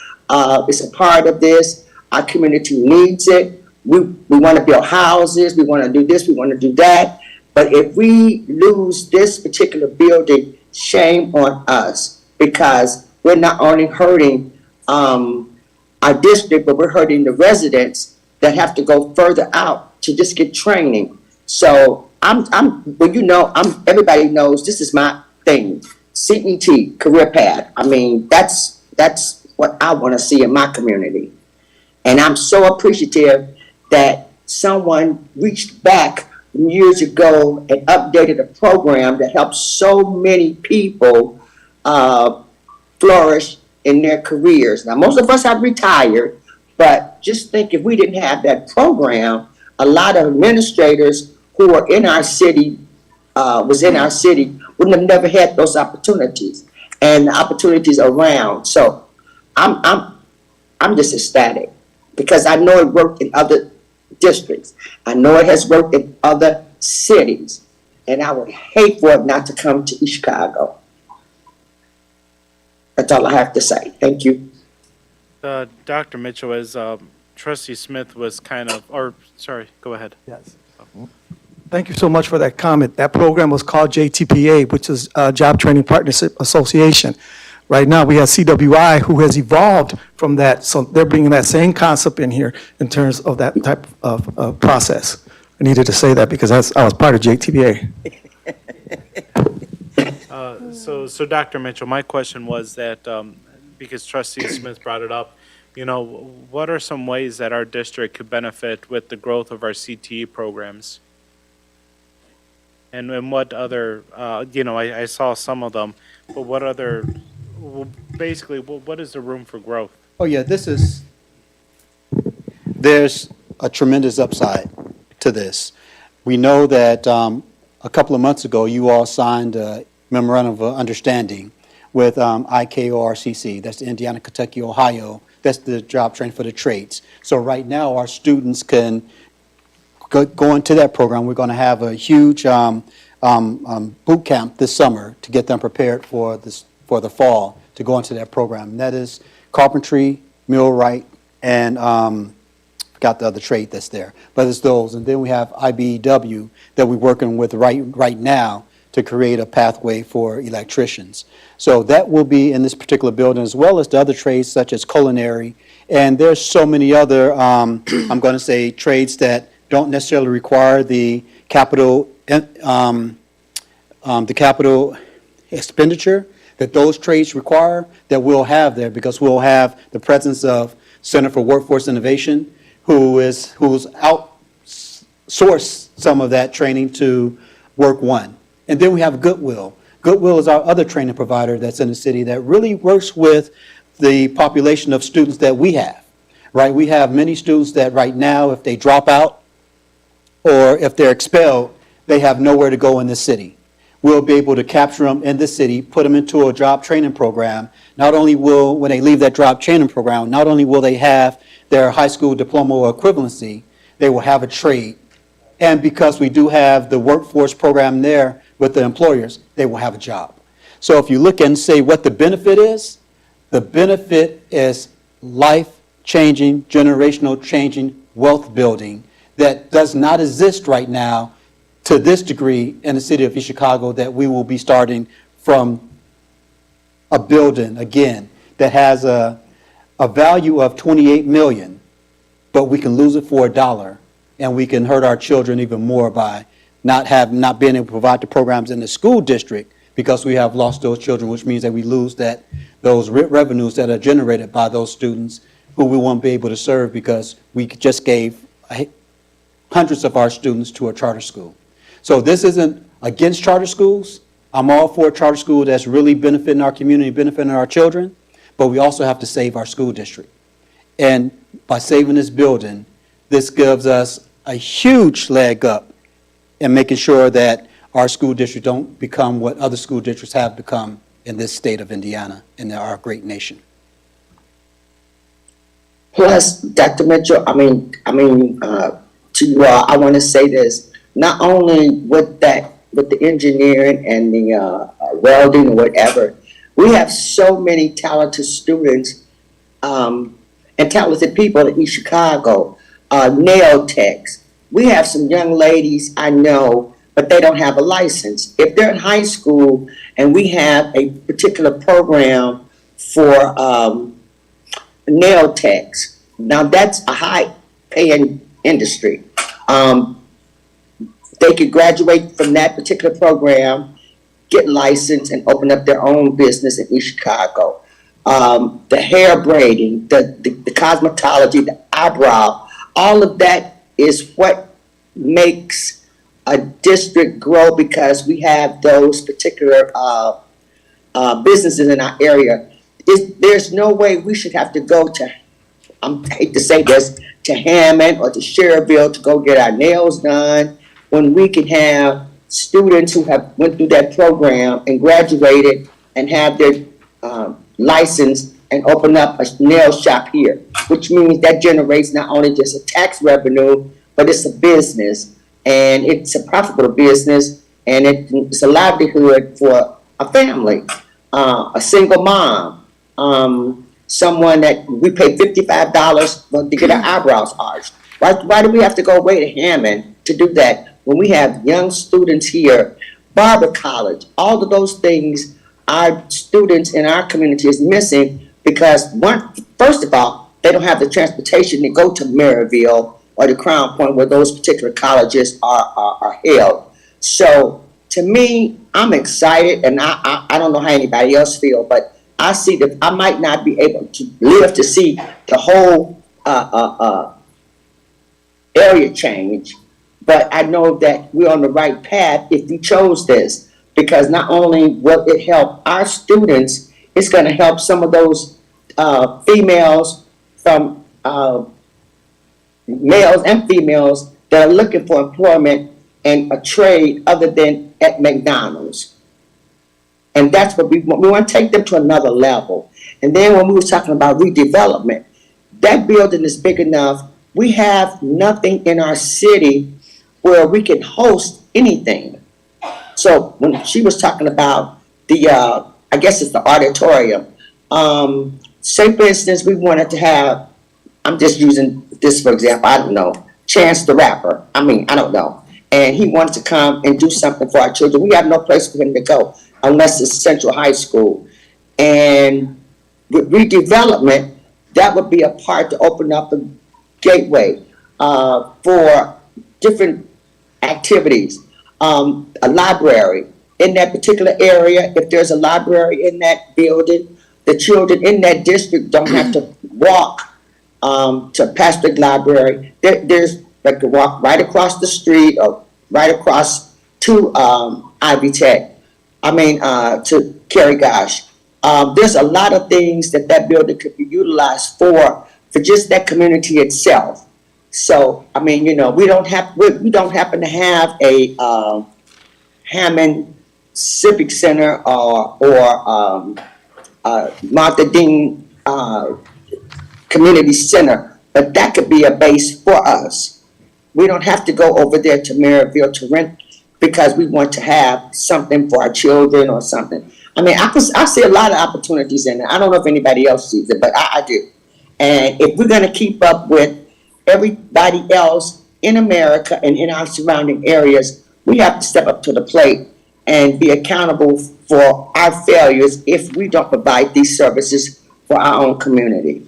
is a part of this. Our community needs it. We want to build houses, we want to do this, we want to do that. But if we lose this particular building, shame on us, because we're not only hurting our district, but we're hurting the residents that have to go further out to just get training. So everybody knows this is my thing. CET, career path. I mean, that's what I want to see in my community. And I'm so appreciative that someone reached back years ago and updated a program that helps so many people flourish in their careers. Now, most of us have retired, but just think if we didn't have that program, a lot of administrators who are in our city, wouldn't have never had those opportunities and the opportunities around. So I'm just ecstatic because I know it worked in other districts. I know it has worked in other cities, and I would hate for it not to come to East Chicago. That's all I have to say. Thank you. Dr. Mitchell, as Trustee Smith was go ahead. Yes. Thank you so much for that comment. That program was called JTPA, which is Job Training Partnership Association. Right now, we have CWI, who has evolved from that, so they're bringing that same concept in here in terms of that type of process. I needed to say that because I was part of JTPA. So Dr. Mitchell, my question was that, because Trustee Smith brought it up, what are some ways that our district could benefit with the growth of our CTE programs? And what other, I saw some of them, but what other, basically, what is the room for growth? Oh, yeah, there's a tremendous upside to this. We know that a couple of months ago, you all signed a memorandum of understanding with IKORCC, that's the Indiana, Kentucky, Ohio, that's the job training for the trades. So right now, our students can go into that program. We're going to have a huge boot camp this summer to get them prepared for the fall to go into that program. And that is carpentry, millwright, and forgot the other trade that's there. But it's those. And then we have IBEW that we're working with right now to create a pathway for electricians. So that will be in this particular building, as well as the other trades such as culinary. And there's so many other, I'm going to say, trades that don't necessarily require the capital expenditure that those trades require, that we'll have there, because we'll have the presence of Center for Workforce Innovation, who's outsourced some of that training to Work One. And then we have Goodwill. Goodwill is our other training provider that's in the city that really works with the population of students that we have, right? We have many students that right now, if they drop out or if they're expelled, they have nowhere to go in the city. We'll be able to capture them in the city, put them into a job training program. Not only will, when they leave that job training program, not only will they have their high school diploma or equivalency, they will have a trade. And because we do have the workforce program there with the employers, they will have a job. So if you look and say what the benefit is life-changing, generational changing, wealth building that does not exist right now to this degree in the city of East Chicago, that we will be starting from a building, again, that has a value of $28 million, but we can lose it for $1, and we can hurt our children even more by not being able to provide the programs in the school district because we have lost those children, which means that we lose those revenues that are generated by those students who we won't be able to serve because we just gave hundreds of our students to a charter school. So this isn't against charter schools. I'm all for a charter school that's really benefiting our community, benefiting our children, but we also have to save our school district. And by saving this building, this gives us a huge leg up in making sure that our school district don't become what other school districts have become in this state of Indiana and our great nation. Plus, Dr. Mitchell, to you all, I want to say this. Not only with the engineering and the welding or whatever, we have so many talented students and talented people in East Chicago, nail techs. We have some young ladies I know, but they don't have a license. If they're in high school and we have a particular program for nail techs, now that's a high-paying industry. They could graduate from that particular program get licensed and open up their own business in East Chicago. The hair braiding, the cosmetology, the eyebrow, all of that is what makes a district grow because we have those particular businesses in our area. There's no way we should have to go to, I hate to say this, to Hammond or to Sherrville to go get our nails done when we can have students who have went through that program and graduated and have their license and open up a nail shop here, which means that generates not only just a tax revenue, but it's a business and it's a profitable business and it's a livelihood for a family, a single mom, someone that we pay $55 to get our eyebrows arched. Why do we have to go away to Hammond to do that when we have young students here, Barber College, all of those things our students in our community is missing because first of all, they don't have the transportation to go to Maryville or to Crown Point where those particular colleges are held. So to me, I'm excited and I don't know how anybody else feel, but I see that I might not be able to live to see the whole area change, but I know that we're on the right path if we chose this, because not only will it help our students, it's going to help some of those females from males and females that are looking for employment and a trade other than at McDonald's. And that's what we want to take them to another level. And then when we were talking about redevelopment, that building is big enough. We have nothing in our city where we can host anything. So when she was talking about the, I guess it's the auditorium, say for instance, we wanted to have, I'm just using this for example, I don't know, Chance the Rapper. I don't know. And he wanted to come and do something for our children. We have no place for him to go unless it's Central High School. And with redevelopment, that would be a part to open up a gateway for different activities. A library in that particular area, if there's a library in that building, the children in that district don't have to walk to Pastrick Library. They can walk right across the street or right across to Ivy Tech. To Kerry Gosh. There's a lot of things that building could be utilized for just that community itself. So, we don't happen to have a Hammond Civic Center or Martha Dean Community Center, but that could be a base for us. We don't have to go over there to Maryville to rent because we want to have something for our children or something. I see a lot of opportunities in it. I don't know if anybody else sees it, but I do. And if we're going to keep up with everybody else in America and in our surrounding areas, we have to step up to the plate and be accountable for our failures if we don't provide these services for our own community.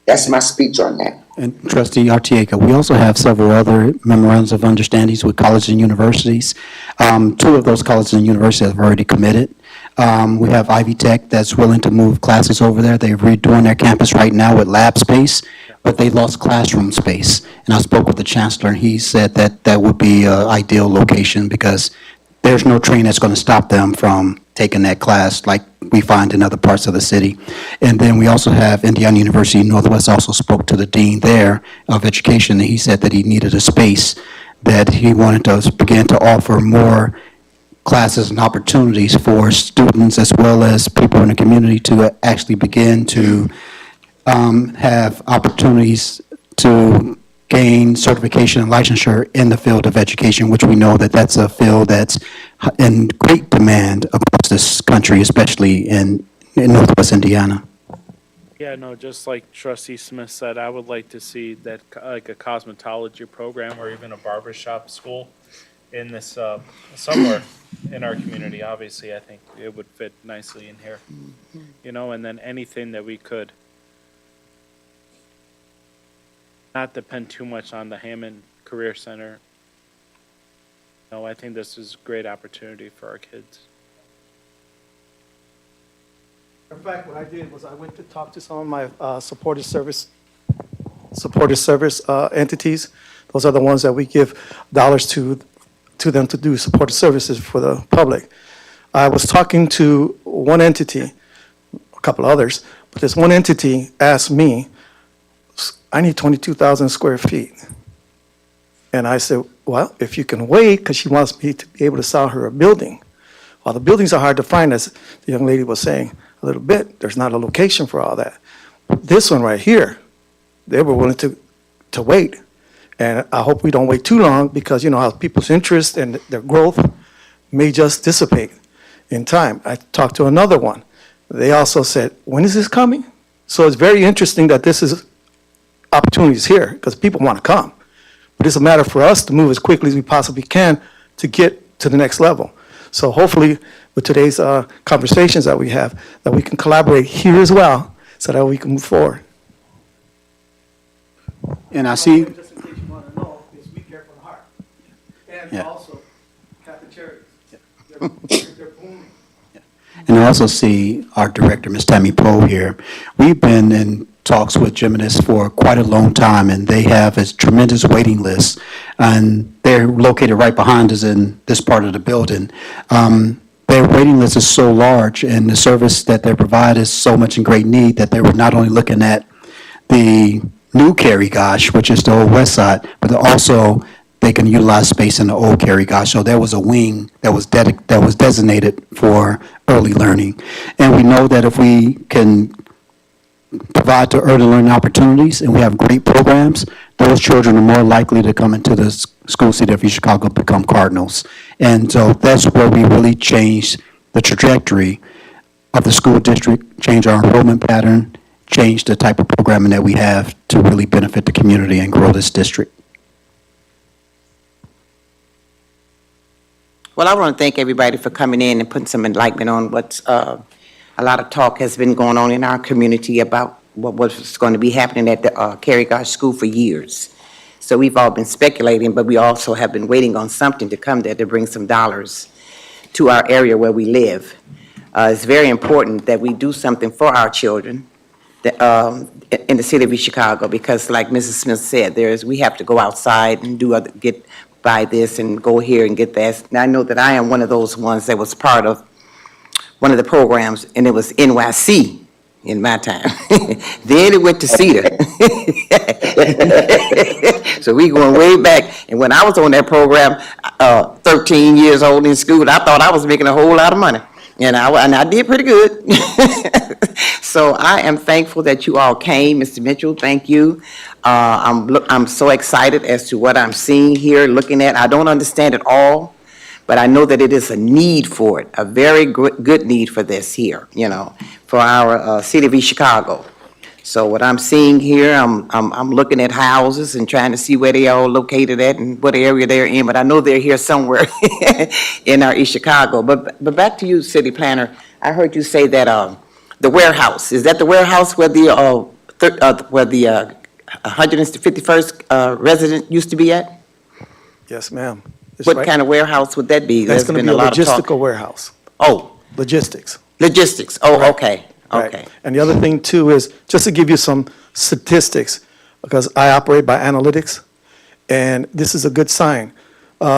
That's my speech on that. And Trustee Artiega, we also have several other memorandums of understandings with colleges and universities. Two of those colleges and universities have already committed. We have Ivy Tech that's willing to move classes over there. They're redoing their campus right now with lab space, but they lost classroom space. And I spoke with the chancellor, and he said that that would be an ideal location because there's no train that's going to stop them from taking that class like we find in other parts of the city. And then we also have Indiana University Northwest also spoke to the dean there of education, and he said that he needed a space that he wanted to begin to offer more classes and opportunities for students as well as people in the community to actually begin to have opportunities to gain certification and licensure in the field of education, which we know that that's a field that's in great demand across this country, especially in Northwest Indiana. Yeah, no, just like Trustee Smith said, I would like to see that like a cosmetology program or even a barbershop school in this, somewhere in our community. Obviously, I think it would fit nicely in here, and then anything that we could not depend too much on the Hammond Career Center. No, I think this is a great opportunity for our kids. In fact, what I did was I went to talk to some of my supportive service entities. Those are the ones that we give dollars to them to do supportive services for the public. I was talking to one entity, a couple others, but this one entity asked me, I need 22,000 square feet. And I said, well, if you can wait, because she wants me to be able to sell her a building. Well, the buildings are hard to find, as the young lady was saying a little bit. There's not a location for all that. This one right here, they were willing to wait. And I hope we don't wait too long, because you know how people's interest and their growth may just dissipate in time. I talked to another one. They also said, when is this coming? So it's very interesting that this is opportunities here, because people want to come. But it's a matter for us to move as quickly as we possibly can to get to the next level. So hopefully, with today's conversations that we have, that we can collaborate here as well, so that we can move forward. And I see, Just in case you want to know, is We Care for the Heart. And Yeah. also Catholic Charities. They're booming. and I also see our director, Ms. Tammy Poe here. We've been in talks with Geminis for quite a long time, and they have a tremendous waiting list. And they're located right behind us in this part of the building. Their waiting list is so large, and the service that they provide is so much in great need that they were not only looking at the new Cary Gosh, which is the old west side, but also they can utilize space in the old Cary Gosh. So there was a wing that was designated for early learning. And we know that if we can provide to early learning opportunities and we have great programs, those children are more likely to come into the school city of East Chicago, become Cardinals. And so that's where we really changed the trajectory of the school district, change our enrollment pattern, change the type of programming that we have to really benefit the community and grow this district. Well, I want to thank everybody for coming in and putting some enlightenment on what's, a lot of talk has been going on in our community about what was going to be happening at the Cary Gosh School for years. So we've all been speculating, but we also have been waiting on something to come there to bring some dollars to our area where we live. It's very important that we do something for our children in the city of East Chicago, because like Mrs. Smith said, we have to go outside and get buy this and go here and get that. And I know that I am one of those ones that was part of one of the programs, and it was NYC in my time. Then it went to Cedar. So we going way back. And when I was on that program, 13 years old in school, I thought I was making a whole lot of money. And I did pretty good. So I am thankful that you all came. Mr. Mitchell, thank you. I'm so excited as to what I'm seeing here, looking at. I don't understand it all, but I know that it is a need for it, a very good need for this here, for our city of East Chicago. So what I'm seeing here, I'm looking at houses and trying to see where they are located at and what area they're in, but I know they're here somewhere in our East Chicago. But back to you, city planner. I heard you say that the warehouse, is that the warehouse where the 151st resident used to be at? Yes, ma'am. It's What right- kind of warehouse would that be? That's There's going to been be a lot of talk. logistical warehouse, Oh, logistics. logistics. Oh, okay, Right. okay. And the other thing too is, just to give you some statistics, because I operate by analytics, and this is a good sign.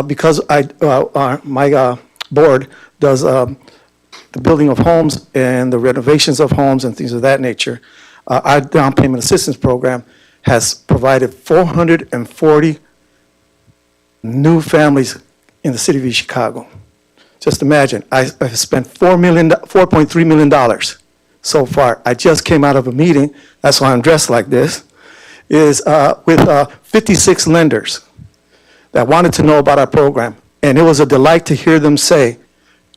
Because my board does the building of homes and the renovations of homes and things of that nature, our down payment assistance program has provided 440 new families in the city of East Chicago. Just imagine, I spent $4.3 million so far. I just came out of a meeting, that's why I'm dressed like this, is with 56 lenders that wanted to know about our program. And it was a delight to hear them say,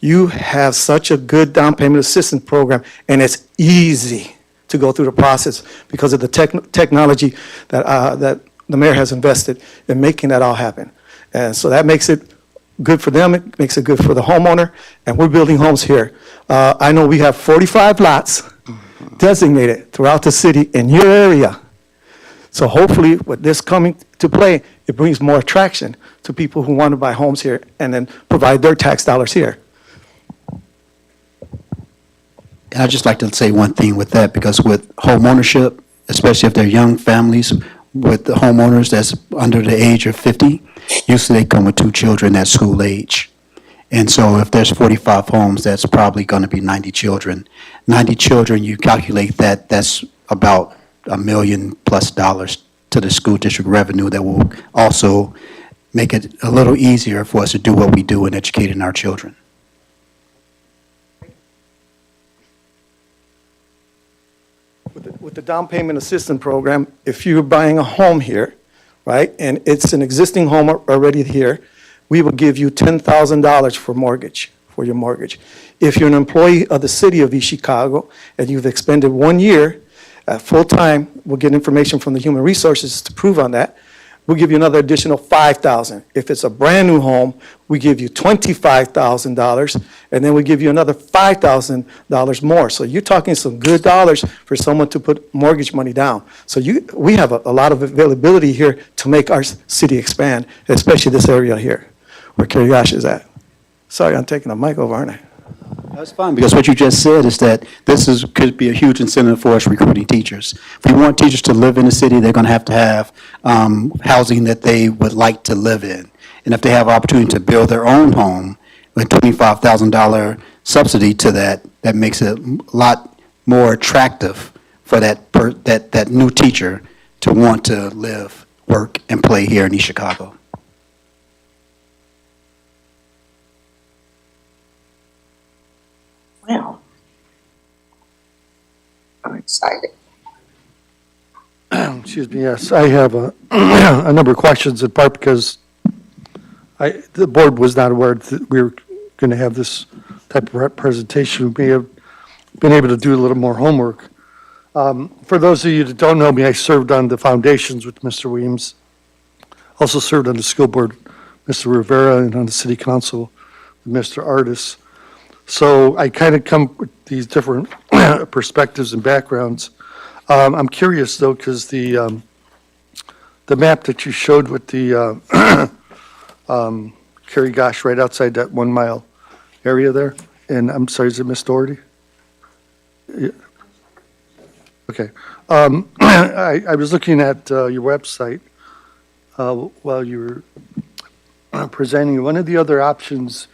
you have such a good down payment assistance program, and it's easy to go through the process because of the technology that the mayor has invested in making that all happen. And so that makes it good for them, it makes it good for the homeowner, and we're building homes here. I know we have 45 lots designated throughout the city in your area. So hopefully, with this coming to play, It brings more attraction to people who want to buy homes here and then provide their tax dollars here. And I'd just like to say one thing with that, because with home ownership, especially if they're young families with the homeowners that's under the age of 50, usually they come with 2 children at school age. And so if there's 45 homes, that's probably going to be 90 children. 90 children, you calculate that, that's about $1 million+ to the school district revenue that will also make it a little easier for us to do what we do in educating our children. With the down payment assistance program, if you're buying a home here, right, and it's an existing home already here, we will give you $10,000 for your mortgage. If you're an employee of the city of East Chicago and you've expended 1 year full-time, we'll get information from the human resources to prove on that. We'll give you another additional $5,000. If it's a brand-new home, we give you $25,000, and then we give you another $5,000 more. So you're talking some good dollars for someone to put mortgage money down. So we have a lot of availability here to make our city expand, especially this area here, where Kirigash is at. Sorry, I'm taking the mic over, aren't I? That's fine, because what you just said is that could be a huge incentive for us recruiting teachers. If we want teachers to live in the city, they're going to have housing that they would like to live in. And if they have opportunity to build their own home with $25,000 subsidy to that, that makes it a lot more attractive for that new teacher to want to live, work, and play here in East Chicago. Wow. I'm excited. Excuse me, yes, I have a number of questions, in part because the board was not aware that we were going to have this type of presentation. We may have been able to do a little more homework. For those of you that don't know me, I served on the foundations with Mr. Weems, also served on the school board, Mr. Rivera, and on the city council with Mr. Artis. So I kind of come with these different perspectives and backgrounds. I'm curious though, because the map that you showed with the Kirigash right outside that 1 mile area there, and I'm sorry, is it Miss Doherty? Yeah. Okay. I was looking at your website while you were presenting. One of the other options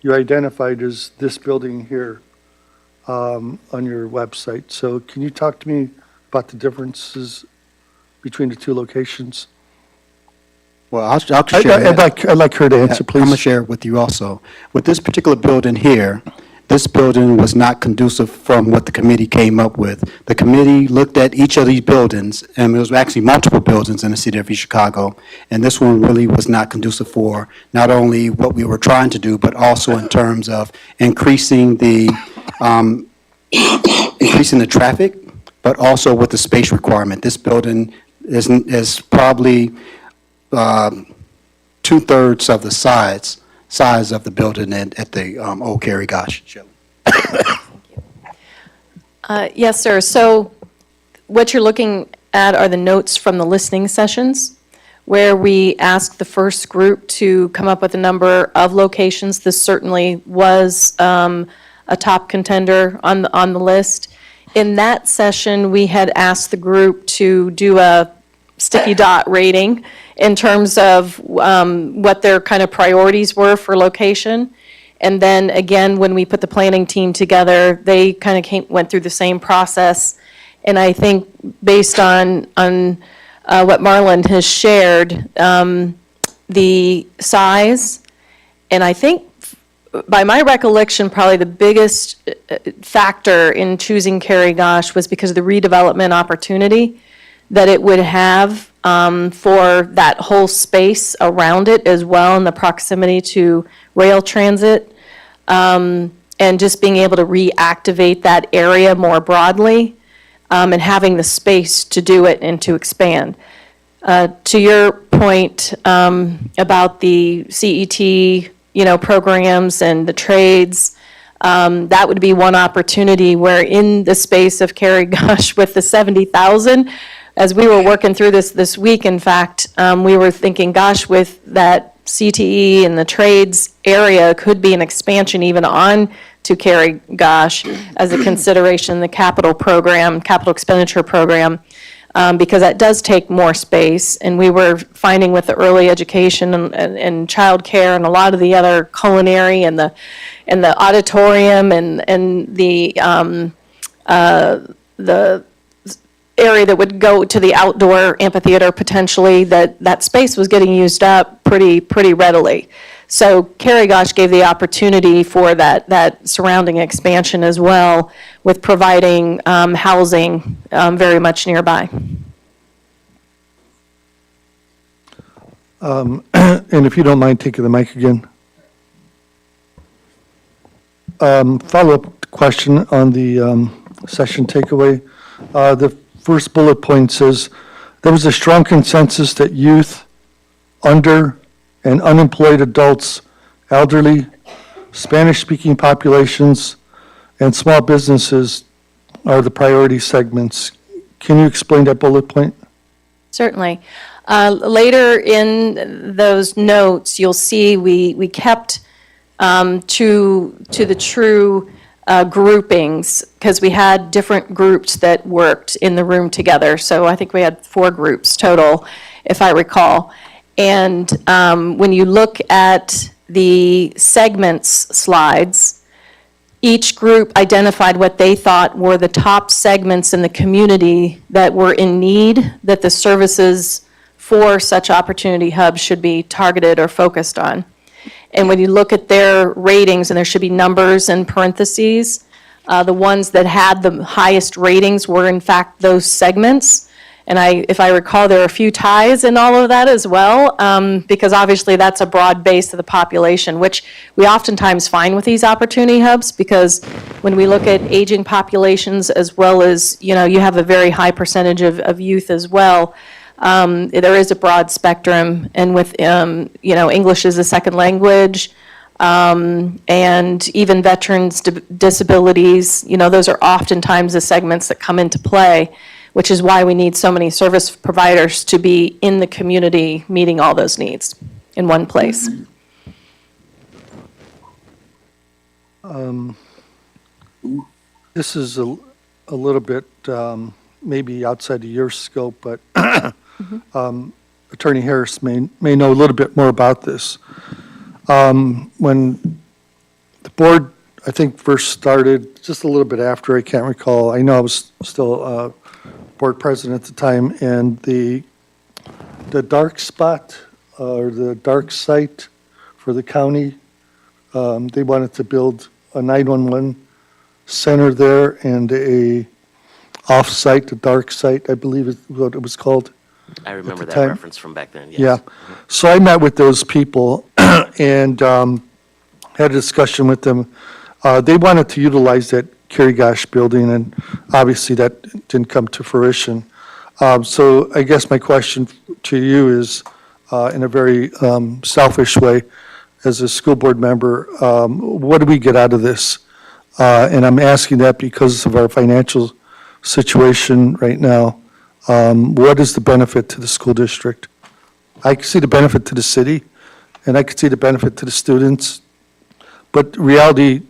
you identified is this building here on your website. So can you talk to me about the differences between the two locations? Well, I'll share that. I'd like her to answer, please. I'm going to share it with you also. With this particular building here, this building was not conducive from what the committee came up with. The committee looked at each of these buildings, and there was actually multiple buildings in the city of East Chicago, and this one really was not conducive for not only what we were trying to do, but also in terms of increasing the traffic, but also with the space requirement. This building is probably 2/3 of the size of the building at the old Kirigash. Yes, sir. So what you're looking at are the notes from the listening sessions, where we asked the first group to come up with a number of locations. This certainly was a top contender on the list. In that session, we had asked the group to do a sticky dot rating in terms of what their kind of priorities were for location. And then again, when we put the planning team together, they kind of went through the same process. And I think based on what Marlon has shared, the size, and I think by my recollection, probably the biggest factor in choosing Kirigash was because of the redevelopment opportunity that it would have for that whole space around it as well, and the proximity to rail transit, and just being able to reactivate that area more broadly, and having the space to do it and to expand. To your point about the CET, programs and the trades, that would be one opportunity where in the space of Kirigash with the 70,000, as we were working through this week, in fact, we were thinking, gosh, with that CTE and the trades area could be an expansion even on to Kerry Gosh as a consideration, the capital expenditure program, because that does take more space. And we were finding with the early education and childcare and a lot of the other culinary and the auditorium and the area that would go to the outdoor amphitheater potentially, that space was getting used up pretty readily. So Kerry Gosh gave the opportunity for that surrounding expansion as well, with providing housing very much nearby. And if you don't mind taking the mic again. Follow-up question on the session takeaway. The first bullet point says, there was a strong consensus that youth, under and unemployed adults, elderly, Spanish-speaking populations, and small businesses are the priority segments. Can you explain that bullet point? Certainly. Later in those notes, you'll see we kept to the true groupings, because we had different groups that worked in the room together. So I think we had 4 groups total, if I recall. And when you look at the segments slides, each group identified what they thought were the top segments in the community that were in need, that the services for such opportunity hubs should be targeted or focused on. And when you look at their ratings, and there should be numbers in parentheses, the ones that had the highest ratings were in fact those segments. And if I recall, there are a few ties in all of that as well, because obviously that's a broad base of the population, which we oftentimes find with these opportunity hubs, because when we look at aging populations, as well as, you have a very high percentage of youth as well, there is a broad spectrum. And with, English is a second language, and even veterans' disabilities, those are oftentimes the segments that come into play, which is why we need so many service providers to be in the community meeting all those needs in one place. This is a little bit maybe outside of your scope, but Attorney Harris may know a little bit more about this. When the board, I think, first started, just a little bit after, I can't recall, I know I was still board president at the time, and the dark spot, or the dark site for the county, they wanted to build a 911 center there and a off-site, a dark site, I believe is what it was called. I remember that time. reference from back then, yes. Yeah. So I met with those people and had a discussion with them. They wanted to utilize that Kerry Gosh building, and obviously that didn't come to fruition. So I guess my question to you is, in a very selfish way, as a school board member, what do we get out of this? And I'm asking that because of our financial situation right now. What is the benefit to the school district? I can see the benefit to the city, and I can see the benefit to the students. But reality,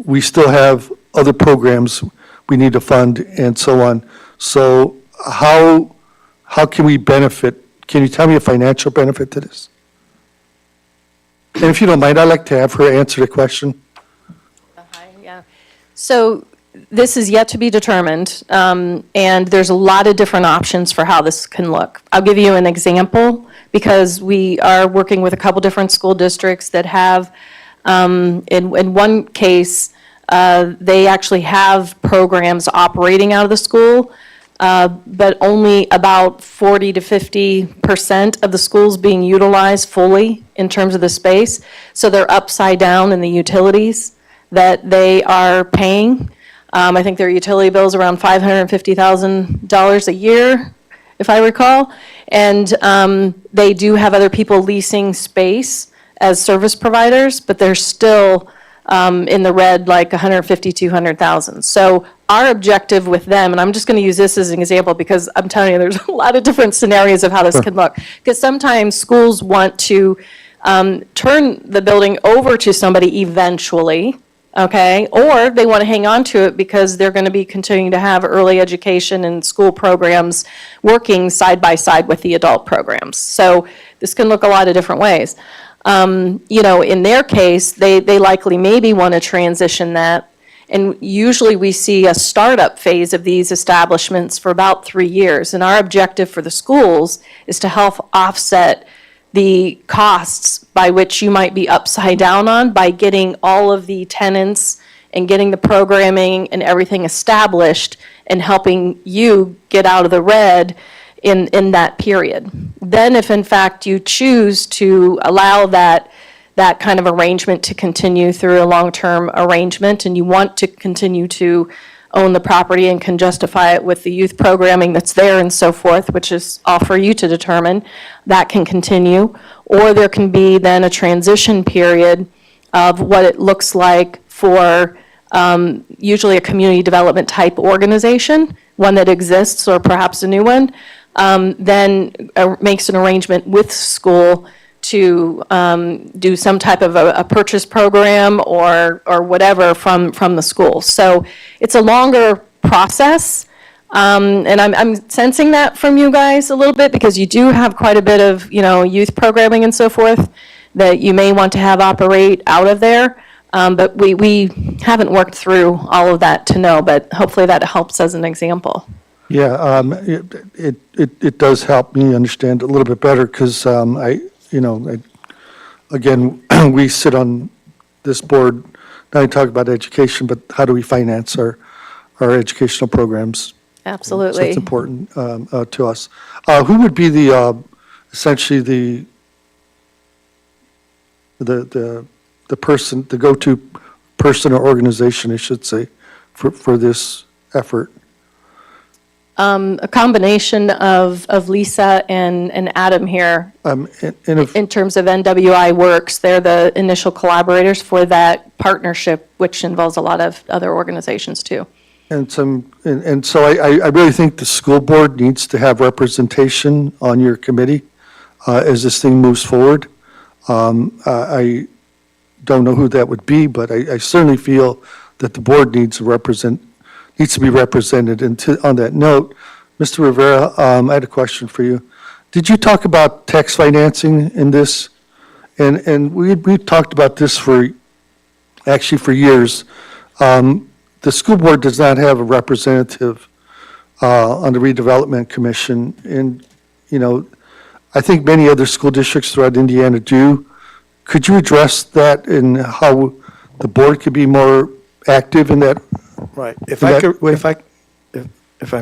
we still have other programs we need to fund and so on. So how can we benefit? Can you tell me a financial benefit to this? And if you don't mind, I'd like to have her answer the question. Yeah. So this is yet to be determined, and there's a lot of different options for how this can look. I'll give you an example, because we are working with a couple different school districts that have, in one case, they actually have programs operating out of the school, but only about 40 to 50% of the schools being utilized fully in terms of the space. So they're upside down in the utilities that they are paying. I think their utility bill is around $550,000 a year, if I recall. And they do have other people leasing space as service providers, but they're still in the red, like $150,000, $200,000. So our objective with them, and I'm just going to use this as an example because I'm telling you, there's a lot of different scenarios of how this can look. Because sometimes schools want to turn the building over to somebody eventually, okay? Or they want to hang on to it because they're going to be continuing to have early education and school programs working side by side with the adult programs. So this can look a lot of different ways. In their case, they likely maybe want to transition that. And usually we see a startup phase of these establishments for about 3 years. And our objective for the schools is to help offset the costs by which you might be upside down on by getting all of the tenants and getting the programming and everything established and helping you get out of the red in that period. Then if in fact you choose to allow that kind of arrangement to continue through a long-term arrangement and you want to continue to own the property and can justify it with the youth programming that's there and so forth, which is all for you to determine, that can continue. Or there can be then a transition period of what it looks like for usually a community development type organization, one that exists or perhaps a new one, then makes an arrangement with school to do some type of a purchase program or whatever from the school. So it's a longer process, and I'm sensing that from you guys a little bit because you do have quite a bit of, youth programming and so forth that you may want to have operate out of there. But we haven't worked through all of that to know, but hopefully that helps as an example. Yeah, it does help me understand a little bit better because again, we sit on this board, not only talk about education, but how do we finance our educational programs? So Absolutely. it's important to us. Who would be essentially the person, the go-to person or organization, I should say, for this effort? A combination of Lisa and Adam here. In terms of NWI Works, they're the initial collaborators for that partnership, which involves a lot of other organizations too. And so I really think the school board needs to have representation on your committee as this thing moves forward. I don't know who that would be, but I certainly feel that the board needs to be represented. And on that note, Mr. Rivera, I had a question for you. Did you talk about tax financing in this? And we talked about this for years. The school board does not have a representative on the redevelopment commission. And, I think many other school districts throughout Indiana do. Could you address that and how the board could be more active in that? Right. If I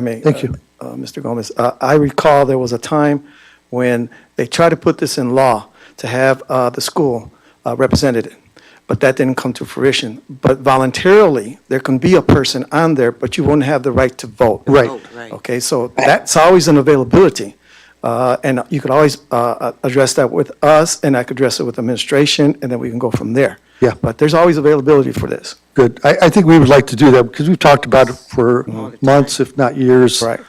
may. Thank you. Mr. Gomez, I recall there was a time when they tried to put this in law to have the school represented, but that didn't come to fruition. But voluntarily, there can be a person on there, but you won't have the right to vote. Right. Okay, so that's always an availability. And you could always address that with us, and I could address it with administration, and then we can go from there. Yeah. But there's always availability for this. Good. I think we would like to do that because we've talked about it for months, if not years. Right.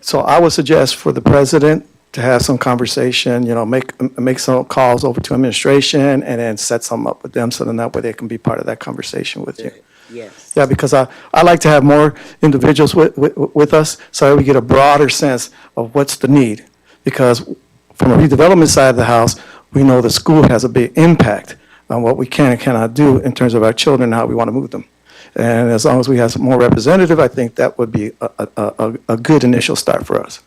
So I would suggest for the president to have some conversation, make some calls over to administration and then set something up with them so then that way they can be part of that conversation with you. Yes. Yeah, because I like to have more individuals with us so that we get a broader sense of what's the need. Because from a redevelopment side of the house, we know the school has a big impact on what we can and cannot do in terms of our children and how we want to move them. And as long as we have some more representative, I think that would be a good initial start for us.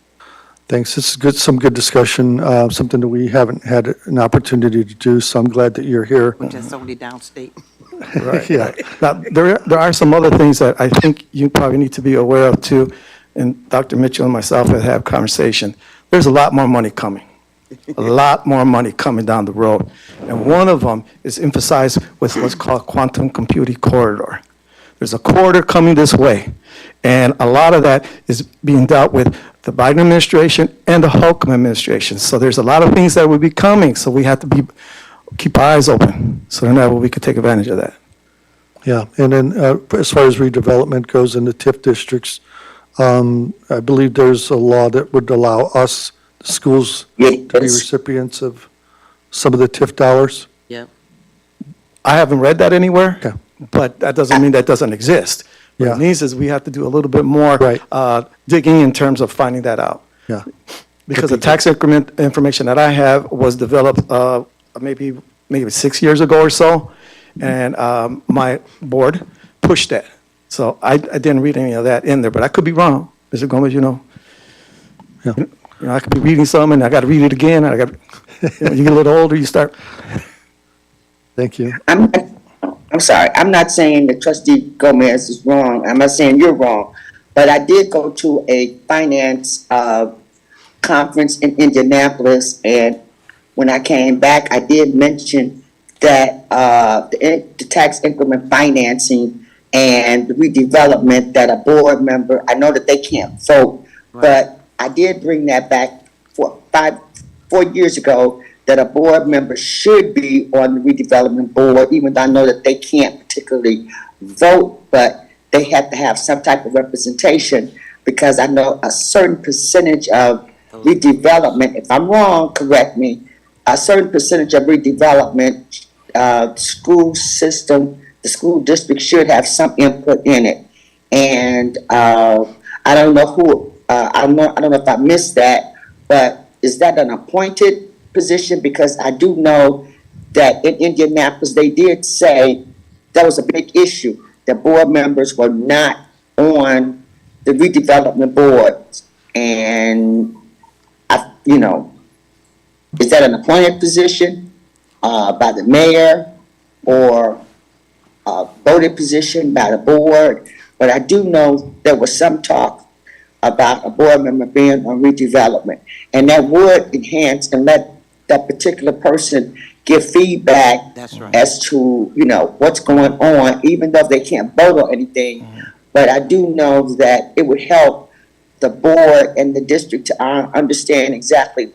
Thanks. This is good, some good discussion, something that we haven't had an opportunity to do, so I'm glad that you're here. Just only downstate. Right. Yeah. Now, there are some other things that I think you probably need to be aware of too, and Dr. Mitchell and myself have had a conversation. There's a lot more money coming. A lot more money coming down the road. And one of them is emphasized with what's called quantum computing corridor. There's a corridor coming this way, and a lot of that is being dealt with the Biden administration and the Holcomb administration. So there's a lot of things that will be coming, so we have to keep our eyes open so that we can take advantage of that. Yeah, and then as far as redevelopment goes in the TIF districts, I believe there's a law that would allow us, the schools, to be Yes. recipients of some of the TIF dollars. I haven't read that anywhere, Okay. but that doesn't mean that doesn't exist. What Yeah. it means is we have to do a little bit more Right. digging in terms of finding that out. Yeah, Because the tax increment information that I have was developed maybe 6 years ago or so, and my board pushed that. So I didn't read any of that in there, but I could be wrong, Mr. Gomez, you know. Yeah. You know, I could be reading something, and I got to read it again, and you get a little older, you start, thank you. I'm sorry, I'm not saying that trustee Gomez is wrong, I'm not saying you're wrong, but I did go to a finance, conference in Indianapolis, and when I came back, I did mention that, the tax increment financing and the redevelopment that a board member, I know that they can't vote, but I did bring that back 4 years ago, that a board member should be on the redevelopment board, even though I know that they can't particularly vote, but they have to have some type of representation, because I know a certain percentage of redevelopment, if I'm wrong, correct me, a certain percentage of redevelopment, school system, the school district should have some input in it. And, I don't know who, I don't know if I missed that, but is that an appointed position? Because I do know that in Indianapolis, they did say that was a big issue. The board members were not on the redevelopment board. And is that an appointed position, by the mayor, or a voted position by the board? But I do know there was some talk about a board member being on redevelopment. And that would enhance and let that particular person give feedback as to, what's going on, even though they can't vote or anything. But I do know that it would help the board and the district to understand exactly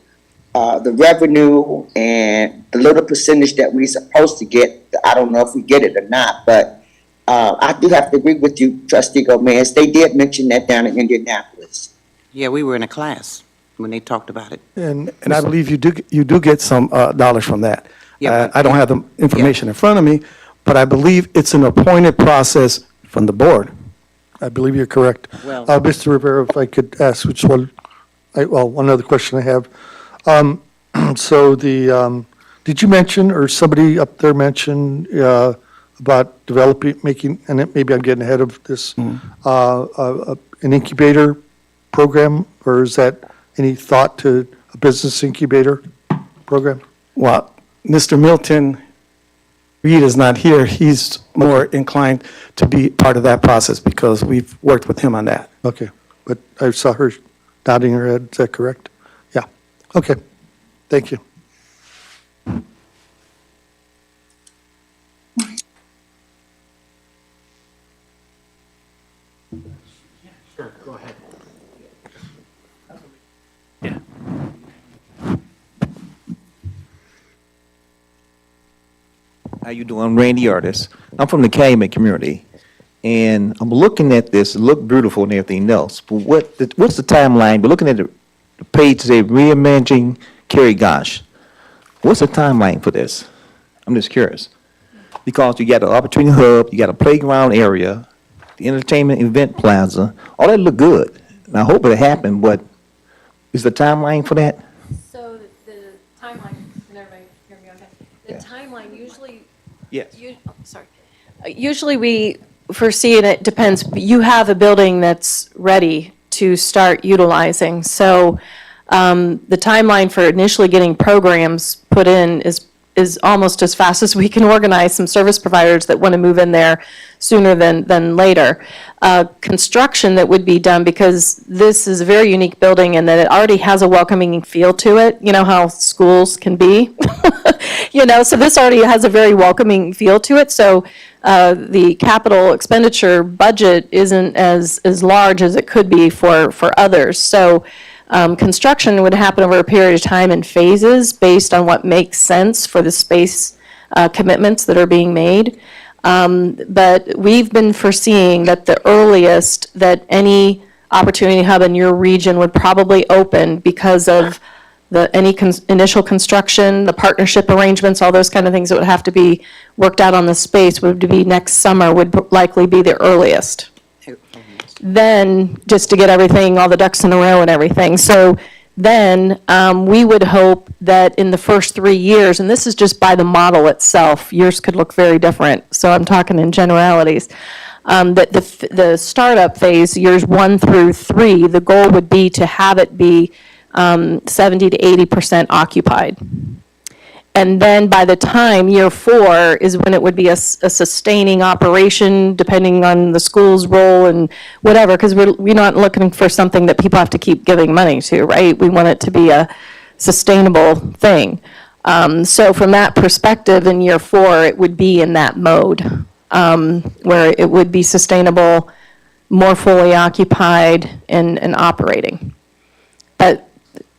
the revenue and the little percentage that we're supposed to get. I don't know if we get it or not, but I do have to agree with you, Trustee Gomez. They did mention that down in Indianapolis. Yeah, we were in a class when they talked about it. and I believe you do get some dollars from that. Yeah, but- I don't have the information in front of me, but I believe it's an appointed process from the board. I believe you're correct. Well- Mr. Rivera, if I could ask which one, one other question I have. So did you mention, or somebody up there mention, about developing, making, and maybe I'm getting ahead of this, an incubator program, or is that any thought to a business incubator program? Well, Mr. Milton Reed is not here. He's more inclined to be part of that process because we've worked with him on that. Okay, but I saw her nodding her head, is that correct? Yeah, okay, thank you. Sure, go ahead. How you doing? I'm Randy Artis. I'm from the Calumet community, and I'm looking at this. It looked beautiful and everything else, but what's the timeline? We're looking at the page today, reimagining Kerry Gosh. What's the timeline for this? I'm just curious. Because you got an opportunity hub, you got a playground area, the entertainment event plaza, all that look good. And I hope it'll happen, but is the timeline for that? So the timeline, can everybody hear me okay? The timeline usually, Yes. usually we foresee, and it depends, but you have a building that's ready to start utilizing. So the timeline for initially getting programs put in is almost as fast as we can organize some service providers that want to move in there sooner than later. Construction that would be done, because this is a very unique building and that it already has a welcoming feel to it. You know how schools can be? So this already has a very welcoming feel to it. So the capital expenditure budget isn't as large as it could be for others. So construction would happen over a period of time in phases based on what makes sense for the space commitments that are being made. But we've been foreseeing that the earliest that any Opportunity Hub in your region would probably open because of any initial construction, the partnership arrangements, all those kind of things that would have to be worked out on the space would be next summer would likely be the earliest. Then, just to get everything, all the ducks in a row and everything. So then, we would hope that in the first 3 years, and this is just by the model itself, yours could look very different, so I'm talking in generalities, that the startup phase, years 1 through 3, the goal would be to have it be 70 to 80% occupied. And then by the time year 4 is when it would be a sustaining operation, depending on the school's role and whatever, because we're not looking for something that people have to keep giving money to, right? We want it to be a sustainable thing. So from that perspective, in year 4, it would be in that mode, where it would be sustainable, more fully occupied, and operating. But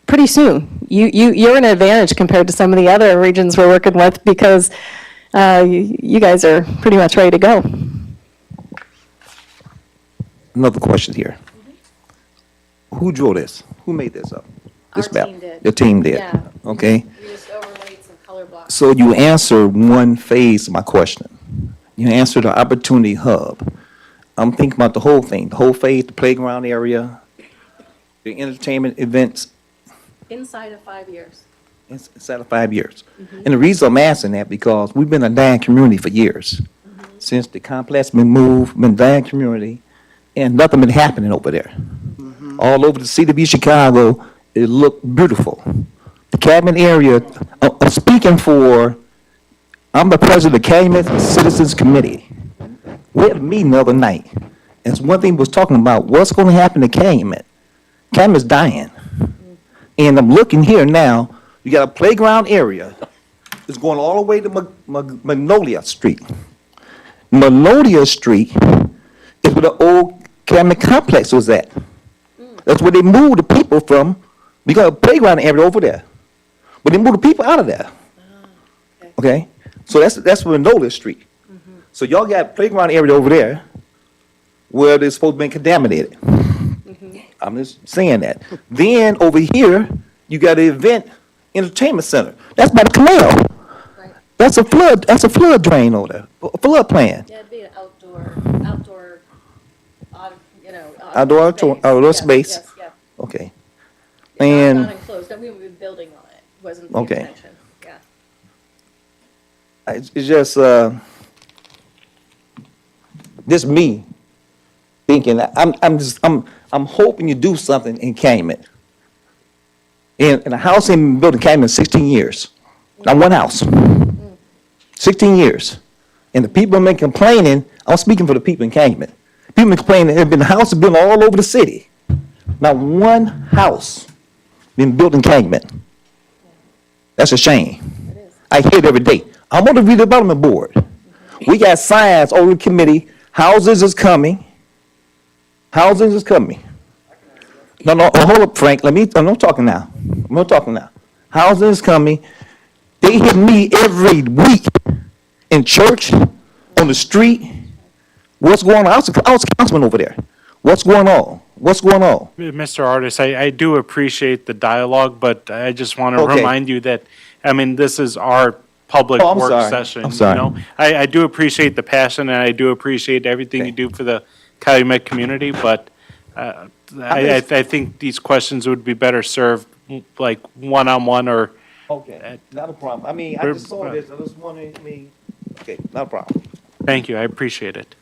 pretty soon. You're an advantage compared to some of the other regions we're working with because you guys are pretty much ready to go. Another question here. Who drew this? Who made this up? This Our map? team did. Your team did? Yeah. Okay. We just overlaid some color blocks. So you answered one phase of my question. You answered the Opportunity Hub. I'm thinking about the whole thing, the whole phase, the playground area, the entertainment events, Inside of 5 years. inside of 5 years. And the reason I'm asking that because we've been a dying community for years. Since the complex been moved, been dying community, and nothing been happening over there. All over the city of Chicago, it looked beautiful. The Calumet area, I'm speaking for, I'm the president of the Calumet Citizens Committee. We had a meeting the other night, and one thing we was talking about, what's going to happen to Calumet? Calumet's dying. And I'm looking here now, you got a playground area. It's going all the way to Magnolia Street. Magnolia Street is where the old Calumet complex was at. That's where they moved the people from. We got a playground area over there. But they moved the people out of there. Okay? So that's Magnolia Street. So y'all got playground area over there where they're supposed to be contaminated. I'm just saying that. Then over here, you got an event entertainment center. That's by the canal. Right. That's a flood drain over there, a flood plan. Yeah, it'd be an outdoor, Outdoor space. Yes, yeah. Okay. And Not enclosed, we would be building on it, wasn't the Okay. intention, yeah. it's just me thinking that I'm hoping you do something in Calumet. And a house ain't been built in Calumet in 16 years. Not one house. 16 years. And the people have been complaining, I'm speaking for the people in Calumet. People been complaining, there have been houses built all over the city. Not one house been built in Calumet. That's a shame. I hear it every day. I'm on the redevelopment board. We got signs over the committee, houses is coming. Housing is coming. No, hold up, Frank, I'm not talking now. I'm not talking now. Housing is coming. They hit me every week in church, on the street. What's going on? I was a councilman over there. What's going on? What's going on? Mr. Artis, I do appreciate the dialogue, but I just want to Okay. remind you that, this is our public Oh, I'm work sorry. session. I'm sorry. You know? I do appreciate the passion, and I do appreciate everything you do for the Calumet community, but I think these questions would be better served like one-on-one or. Okay, not a problem. I just saw this, I just wanted okay, not a problem. Thank you, I appreciate it.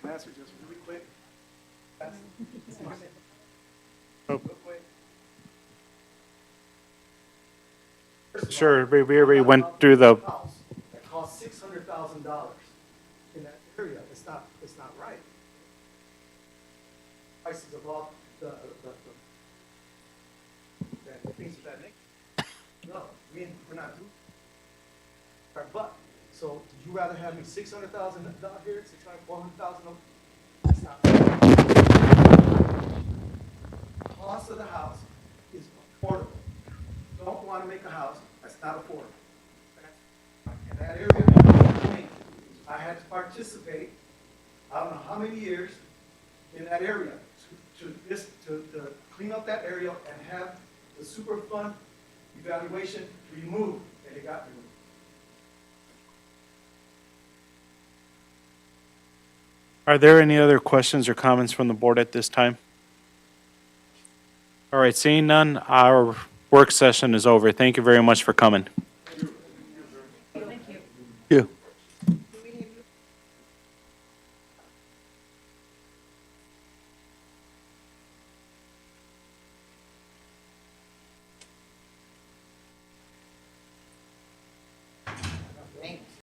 Answer just really quick. Sure, we went through the, House that cost $600,000 in that area, it's not right. Prices above the things of that nature. No, we're not doing. But, so would you rather have me $600,000 here, $400,000? That's not right. The cost of the house is affordable. Don't want to make a house that's not affordable. In that area, I had to participate, I don't know how many years, in that area to clean up that area and have the Superfund evaluation removed, and it got removed. Are there any other questions or comments from the board at this time? All right, seeing none, our work session is over. Thank you very much for coming.